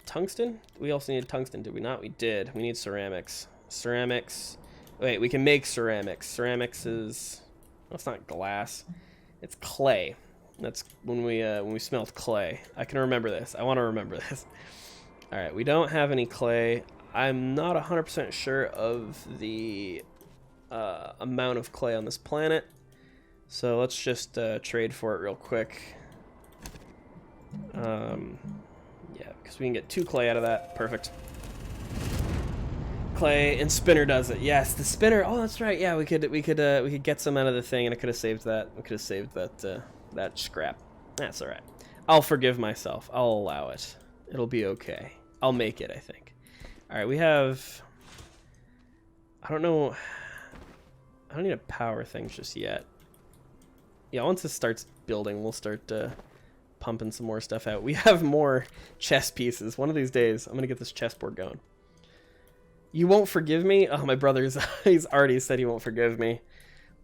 Tungsten? We also need tungsten, did we not? We did. We need ceramics. Ceramics... wait, we can make ceramics. Ceramics is... well, it's not glass. It's clay. That's when we smelt clay. I can remember this. I want to remember this. All right, we don't have any clay. I'm not 100% sure of the amount of clay on this planet. So let's just trade for it real quick. Yeah, because we can get 2 clay out of that. Perfect. Clay and spinner does it. Yes, the spinner. Oh, that's right. Yeah, we could get some out of the thing, and I could have saved that. We could have saved that scrap. That's all right. I'll forgive myself. I'll allow it. It'll be okay. I'll make it, I think. All right, we have... I don't know... I don't need to power things just yet. Yeah, once this starts building, we'll start pumping some more stuff out. We have more chess pieces. One of these days, I'm going to get this chessboard going. You won't forgive me? Oh, my brother's... he's already said he won't forgive me.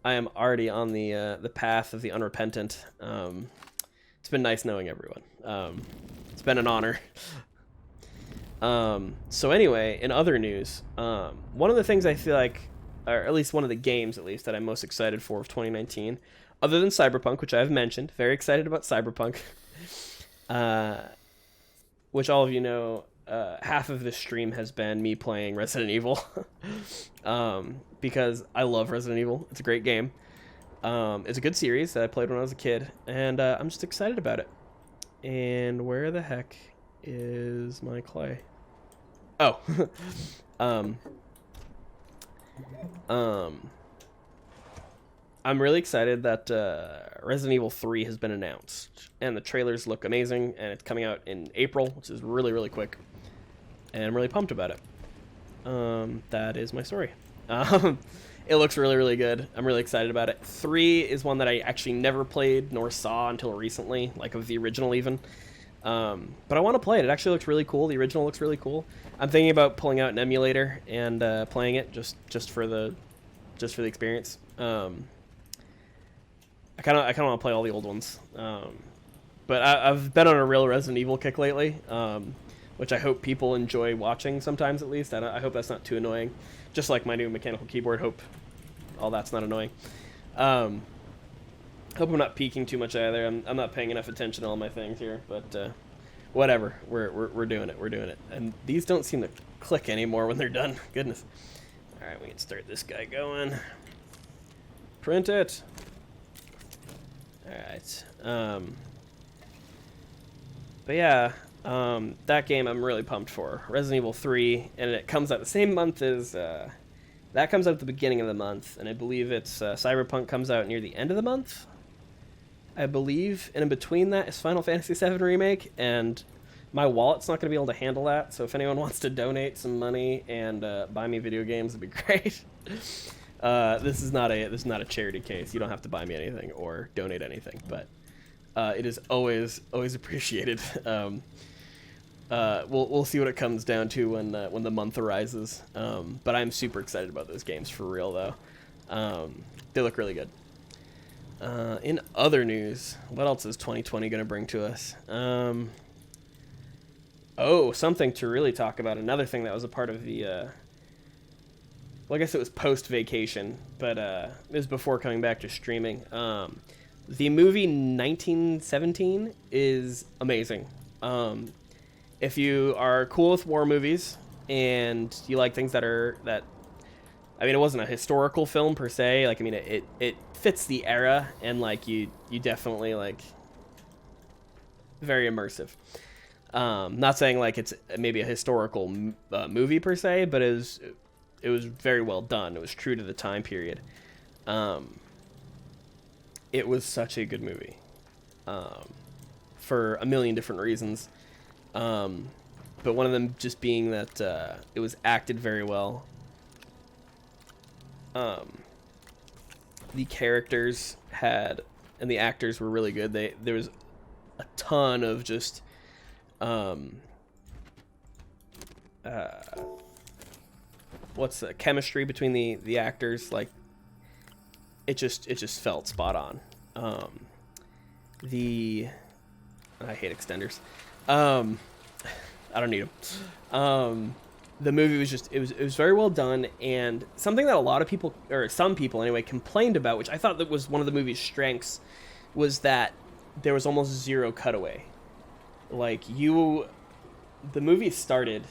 I am already on the path of the unrepentant. It's been nice knowing everyone. It's been an honor. So anyway, in other news, one of the things I feel like, or at least one of the games at least that I'm most excited for of 2019, other than Cyberpunk, which I've mentioned, very excited about Cyberpunk, which all of you know, half of this stream has been me playing Resident Evil, because I love Resident Evil. It's a great game. It's a good series that I played when I was a kid, and I'm just excited about it. And where the heck is my clay? Oh. I'm really excited that Resident Evil 3 has been announced, and the trailers look amazing, and it's coming out in April, which is really, really quick, and I'm really pumped about it. That is my story. It looks really, really good. I'm really excited about it. 3 is one that I actually never played nor saw until recently, like of the original even. But I want to play it. It actually looks really cool. The original looks really cool. I'm thinking about pulling out an emulator and playing it just for the experience. I kind of want to play all the old ones. But I've been on a real Resident Evil kick lately, which I hope people enjoy watching sometimes at least. I hope that's not too annoying. Just like my new mechanical keyboard. Hope all that's not annoying. Hope I'm not peeking too much either. I'm not paying enough attention to all my things here, but whatever. We're doing it. We're doing it. And these don't seem to click anymore when they're done. Goodness. All right, we can start this guy going. Print it. All right. But yeah, that game I'm really pumped for. Resident Evil 3, and it comes out the same month as that comes out at the beginning of the month, and I believe it's Cyberpunk comes out near the end of the month. I believe, and in between that is Final Fantasy VII Remake, and My wallet's not going to be able to handle that, so if anyone wants to donate some money and buy me video games, it'd be great. This is not a charity case. You don't have to buy me anything or donate anything, but it is always appreciated. We'll see what it comes down to when the month arises. But I'm super excited about those games for real though. They look really good. In other news, what else is 2020 going to bring to us? Oh, something to really talk about. Another thing that was a part of the, well, I guess it was post-vacation, but it was before coming back to streaming. The movie 1917 is amazing. If you are cool with war movies and you like things that I mean, it wasn't a historical film per se. Like, I mean, it fits the era, and like you definitely like very immersive. Not saying like it's maybe a historical movie per se, but it was very well done. It was true to the time period. It was such a good movie, for a million different reasons. But one of them just being that it was acted very well. The characters and the actors were really good. There was a ton of just what's the chemistry between the actors. Like it just felt spot on. I hate extenders. I don't need them. The movie was just, it was very well done, and something that a lot of people, or some people anyway, complained about, which I thought that was one of the movie's strengths, was that there was almost zero cutaway. Like, the movie started,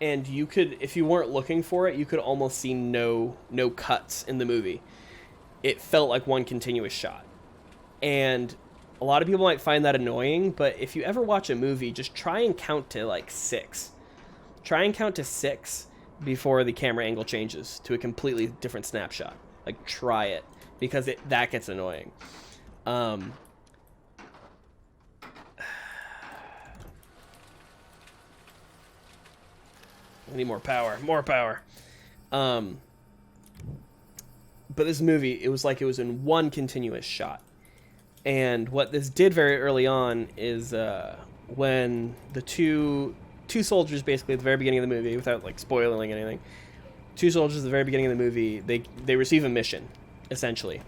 and you could, if you weren't looking for it, you could almost see no cuts in the movie. It felt like one continuous shot. And a lot of people might find that annoying, but if you ever watch a movie, just try and count to like 6. Try and count to 6 before the camera angle changes to a completely different snapshot. Like, try it, because that gets annoying. I need more power. More power. But this movie, it was like it was in one continuous shot. And what this did very early on is when the two soldiers, basically at the very beginning of the movie, without like spoiling anything, 2 soldiers at the very beginning of the movie, they receive a mission, essentially.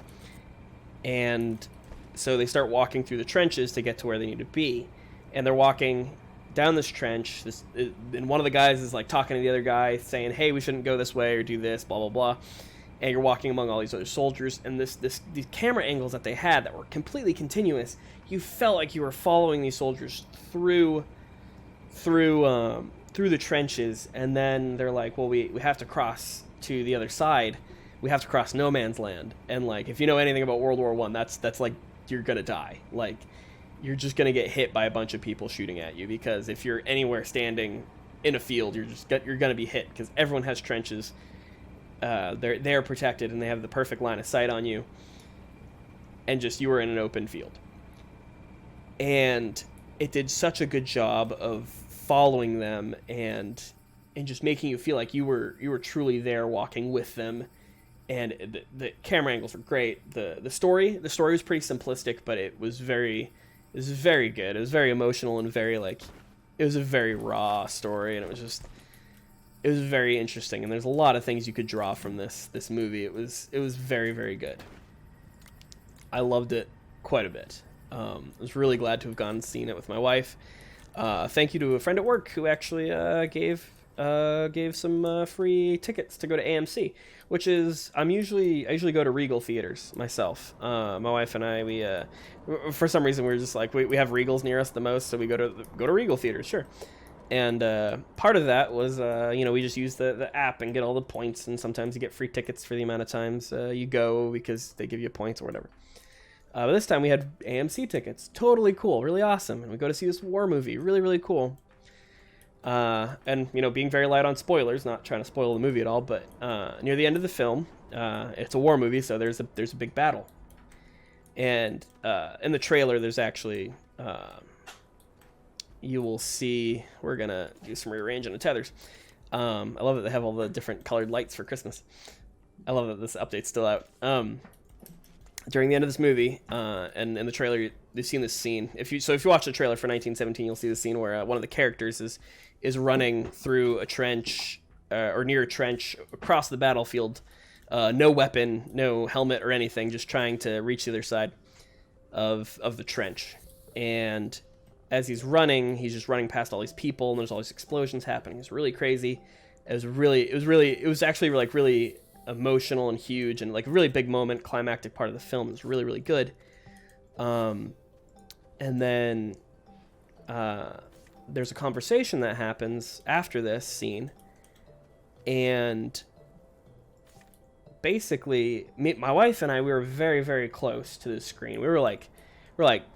And so they start walking through the trenches to get to where they need to be. And they're walking down this trench, and one of the guys is like talking to the other guy, saying, hey, we shouldn't go this way or do this, blah, blah, blah. And you're walking among all these other soldiers, and these camera angles that they had that were completely continuous, you felt like you were following these soldiers through the trenches, and then they're like, well, we have to cross to the other side. We have to cross no man's land. And like, if you know anything about World War I, that's like, you're gonna die. Like, you're just gonna get hit by a bunch of people shooting at you, because if you're anywhere standing in a field, you're gonna be hit, because everyone has trenches. They're protected, and they have the perfect line of sight on you, and just, you were in an open field. And it did such a good job of following them and just making you feel like you were truly there, walking with them. And the camera angles were great. The story was pretty simplistic, but it was very good. It was very emotional and very, like, it was a very raw story, and it was very interesting, and there's a lot of things you could draw from this movie. It was very, very good. I loved it quite a bit. I was really glad to have gone and seen it with my wife. Thank you to a friend at work who actually gave some free tickets to go to AMC, which is, I usually go to Regal theaters myself. My wife and I, we for some reason we were just like, we have Regals near us the most, so we go to Regal theaters, sure. And part of that was, we just use the app and get all the points, and sometimes you get free tickets for the amount of times you go, because they give you points or whatever. But this time we had AMC tickets. Totally cool, really awesome. And we go to see this war movie, really, really cool. And, being very light on spoilers, not trying to spoil the movie at all, but near the end of the film, it's a war movie, so there's a big battle. And in the trailer, there's actually... you will see, we're gonna do some rearranging of tethers. I love that they have all the different colored lights for Christmas. I love that this update's still out. During the end of this movie, and in the trailer, you've seen this scene. If you watch the trailer for 1917, you'll see the scene where one of the characters is running through a trench, or near a trench across the battlefield. No weapon, no helmet or anything, just trying to reach the other side of the trench. And as he's just running past all these people, and there's all these explosions happening. It's really crazy. It was actually like really emotional and huge, and like a really big moment, climactic part of the film. Is really, really good. And then there's a conversation that happens after this scene, and basically my wife and I, we were very, very close to the screen. We're like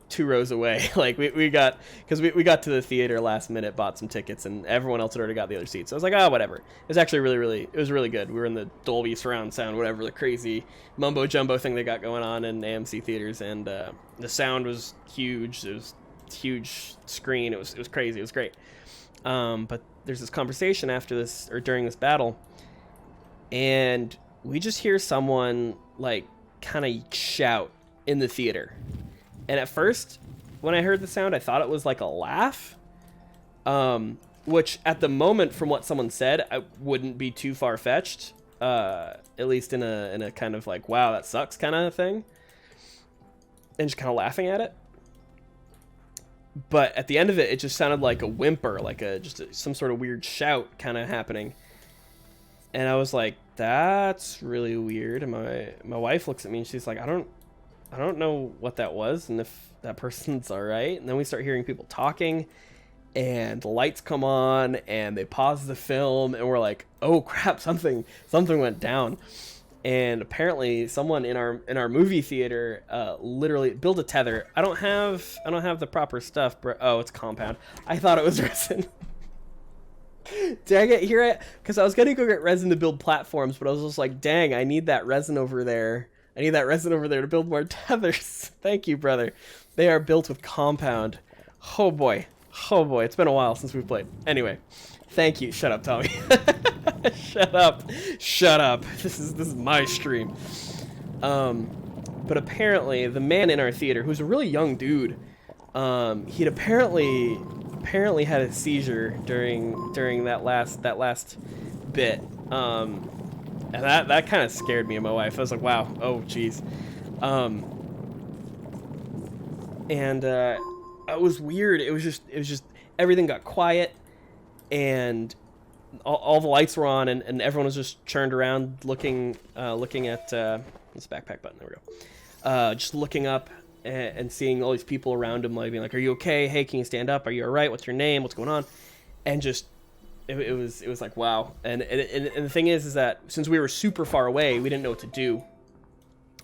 2 rows away. Like we got to the theater last minute, bought some tickets, and everyone else had already got the other seats. So I was like, whatever. It was actually it was really good. We were in the Dolby surround sound, whatever, the crazy mumbo jumbo thing they got going on in AMC theaters, and the sound was huge. It was a huge screen. It was crazy. It was great. But there's this conversation after this, or during this battle, and we just hear someone like kind of shout in the theater. And at first, when I heard the sound, I thought it was like a laugh, which at the moment, from what someone said, I wouldn't be too far-fetched, at least in a kind of like, wow, that sucks kind of thing, and just kind of laughing at it. But at the end of it, it just sounded like a whimper, like some sort of weird shout kind of happening. And I was like, that's really weird. And my wife looks at me and she's like, I don't know what that was, and if that person's all right. And then we start hearing people talking, and the lights come on, and they pause the film, and we're like, oh crap, something went down. And apparently someone in our movie theater literally built a tether. I don't have the proper stuff, bro. Oh, it's compound. I thought it was resin. Dang it, because I was gonna go get resin to build platforms, but I was just like, dang, I need that resin over there. To build more tethers. Thank you, brother. They are built with compound. Oh boy. It's been a while since we've played. Anyway, thank you. Shut up, Tommy. Shut up. This is my stream. But apparently the man in our theater, who's a really young dude, he'd apparently had a seizure during that last bit. And that kind of scared me and my wife. I was like, wow, oh jeez. And it was weird. It was just everything got quiet, and all the lights were on, and everyone was just turned around looking at this backpack button. There we go. Just looking up and seeing all these people around him, like being like, are you okay? Hey, can you stand up? Are you all right? What's your name? What's going on? And just it was like, wow. And the thing is that since we were super far away, we didn't know what to do.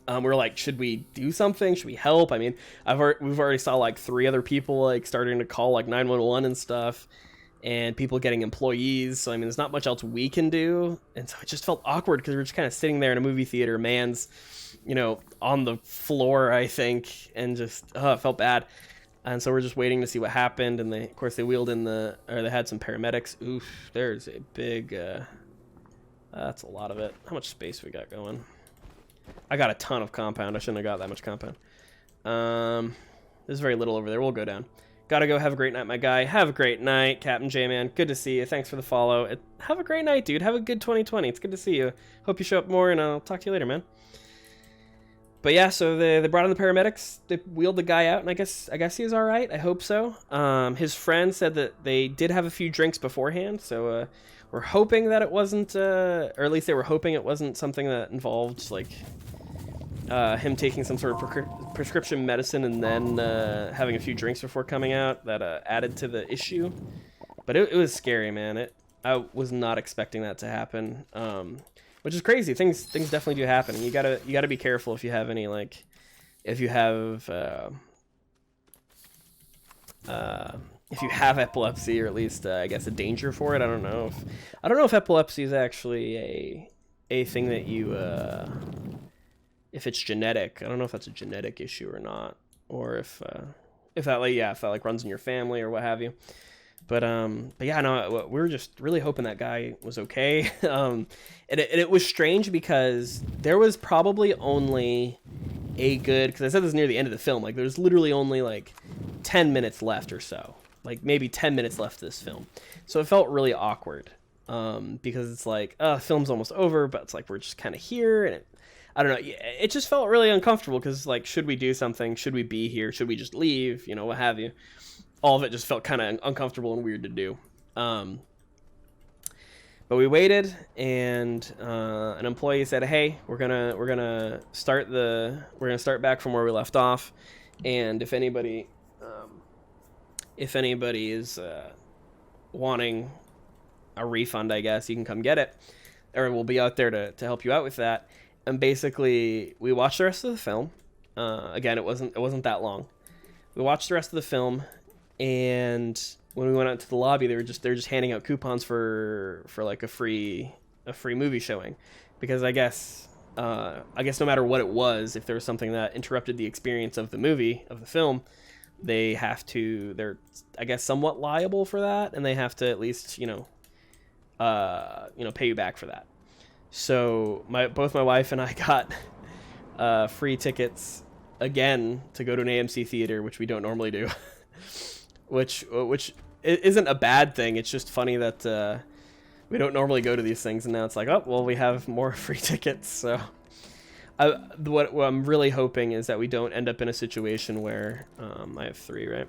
We were like, should we do something? Should we help? I mean, we've already saw like 3 other people like starting to call like 911 and stuff, and people getting employees. So I mean, there's not much else we can do, and so it just felt awkward because we were just kind of sitting there in a movie theater, man's, on the floor, I think, and just it felt bad. And so we're just waiting to see what happened, and of course they wheeled in they had some paramedics. Oof, there's a big, that's a lot of it. How much space we got going? I got a ton of compound. I shouldn't have got that much compound. There's very little over there. We'll go down. Gotta go. Have a great night, my guy. Have a great night, Captain J-Man. Good to see you. Thanks for the follow. Have a great night, dude. Have a good 2020. It's good to see you. Hope you show up more, and I'll talk to you later, man. But yeah, so they brought in the paramedics. They wheeled the guy out, and I guess he was all right. I hope so. His friend said that they did have a few drinks beforehand, so we're hoping that it wasn't, or at least they were hoping it wasn't something that involved like him taking some sort of prescription medicine and then having a few drinks before coming out that added to the issue. But it was scary, man. I was not expecting that to happen. Which is crazy. Things definitely do happen. You gotta be careful if you have any if you have epilepsy, or at least I guess a danger for it. I don't know if epilepsy is actually a thing that you if it's genetic. I don't know if that's a genetic issue or not, or if if that like runs in your family or what have you. But yeah, no, we were just really hoping that guy was okay. And it was strange because there was probably only a good, because I said this near the end of the film, like there's literally only like 10 minutes left or so, like maybe 10 minutes left of this film. So it felt really awkward, because it's like, film's almost over, but it's like we're just kind of here, and I don't know, it just felt really uncomfortable because like, should we do something? Should we be here? Should we just leave? You know, what have you? All of it just felt kind of uncomfortable and weird to do. But we waited, and an employee said, "Hey, we're gonna start back from where we left off, and if anybody is wanting a refund, I guess you can come get it, or we'll be out there to help you out with that." And basically, we watched the rest of the film. Again, it wasn't that long. We watched the rest of the film. And when we went out to the lobby, they were just handing out coupons for like a free movie showing, because I guess no matter what it was, if there was something that interrupted the experience of the film, they're I guess somewhat liable for that, and they have to at least pay you back for that. So both my wife and I got free tickets again to go to an AMC theater, which we don't normally do. Which isn't a bad thing. It's just funny that we don't normally go to these things, and now it's like, oh, well, we have more free tickets. So what I'm really hoping is that we don't end up in a situation where I have 3, right?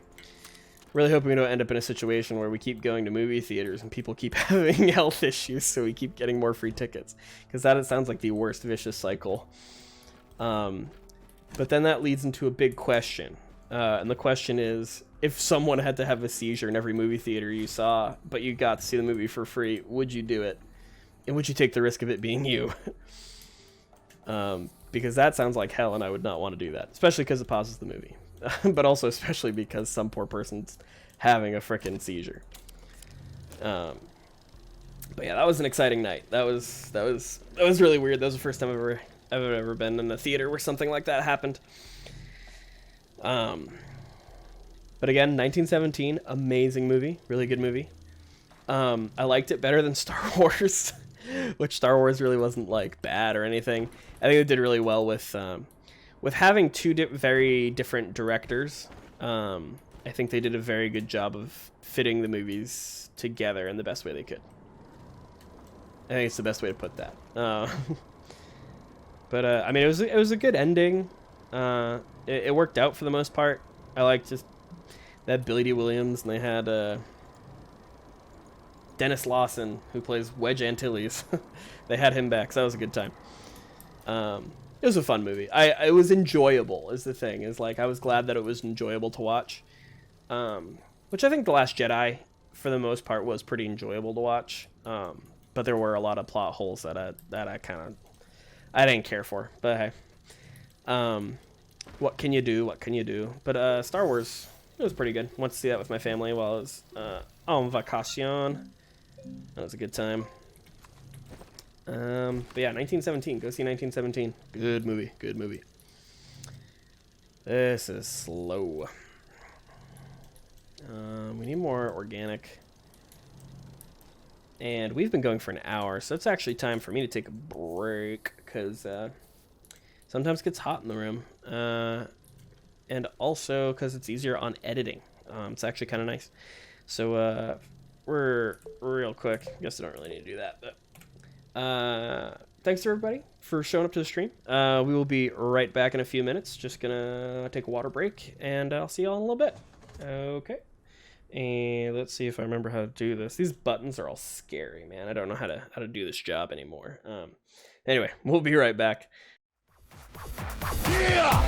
Really hoping we don't end up in a situation where we keep going to movie theaters and people keep having health issues, so we keep getting more free tickets, because it sounds like the worst vicious cycle. But then that leads into a big question, and the question is, if someone had to have a seizure in every movie theater you saw, but you got to see the movie for free, would you do it? And would you take the risk of it being you? Because that sounds like hell, and I would not want to do that, especially because it pauses the movie. But also especially because some poor person's having a frickin' seizure. But yeah, that was an exciting night. That was really weird. That was the first time I've ever been in a theater where something like that happened. But again, 1917, amazing movie, really good movie. I liked it better than Star Wars, which Star Wars really wasn't like bad or anything. I think they did really well with having two very different directors. I think they did a very good job of fitting the movies together in the best way they could. I think it's the best way to put that. But I mean, it was a good ending. It worked out for the most part. I liked just that Billy D. Williams, and they had Dennis Lawson, who plays Wedge Antilles. They had him back, so that was a good time. It was a fun movie. It was enjoyable, is the thing. Is like, I was glad that it was enjoyable to watch. Which I think The Last Jedi, for the most part, was pretty enjoyable to watch. But there were a lot of plot holes that I didn't care for. But hey, what can you do? What can you do? But Star Wars, it was pretty good. Went to see that with my family while I was on vacation. That was a good time. But yeah, 1917. Go see 1917. Good movie. Good movie. This is slow. We need more organic. And we've been going for an hour, so it's actually time for me to take a break, because sometimes it gets hot in the room. And also because it's easier on editing. It's actually kind of nice. So we're real quick. I guess I don't really need to do that, but thanks to everybody for showing up to the stream. We will be right back in a few minutes. Just gonna take a water break, and I'll see y'all in a little bit. Okay. And let's see if I remember how to do this. These buttons are all scary, man. I don't know how to do this job anymore. Anyway, we'll be right back. Yeah!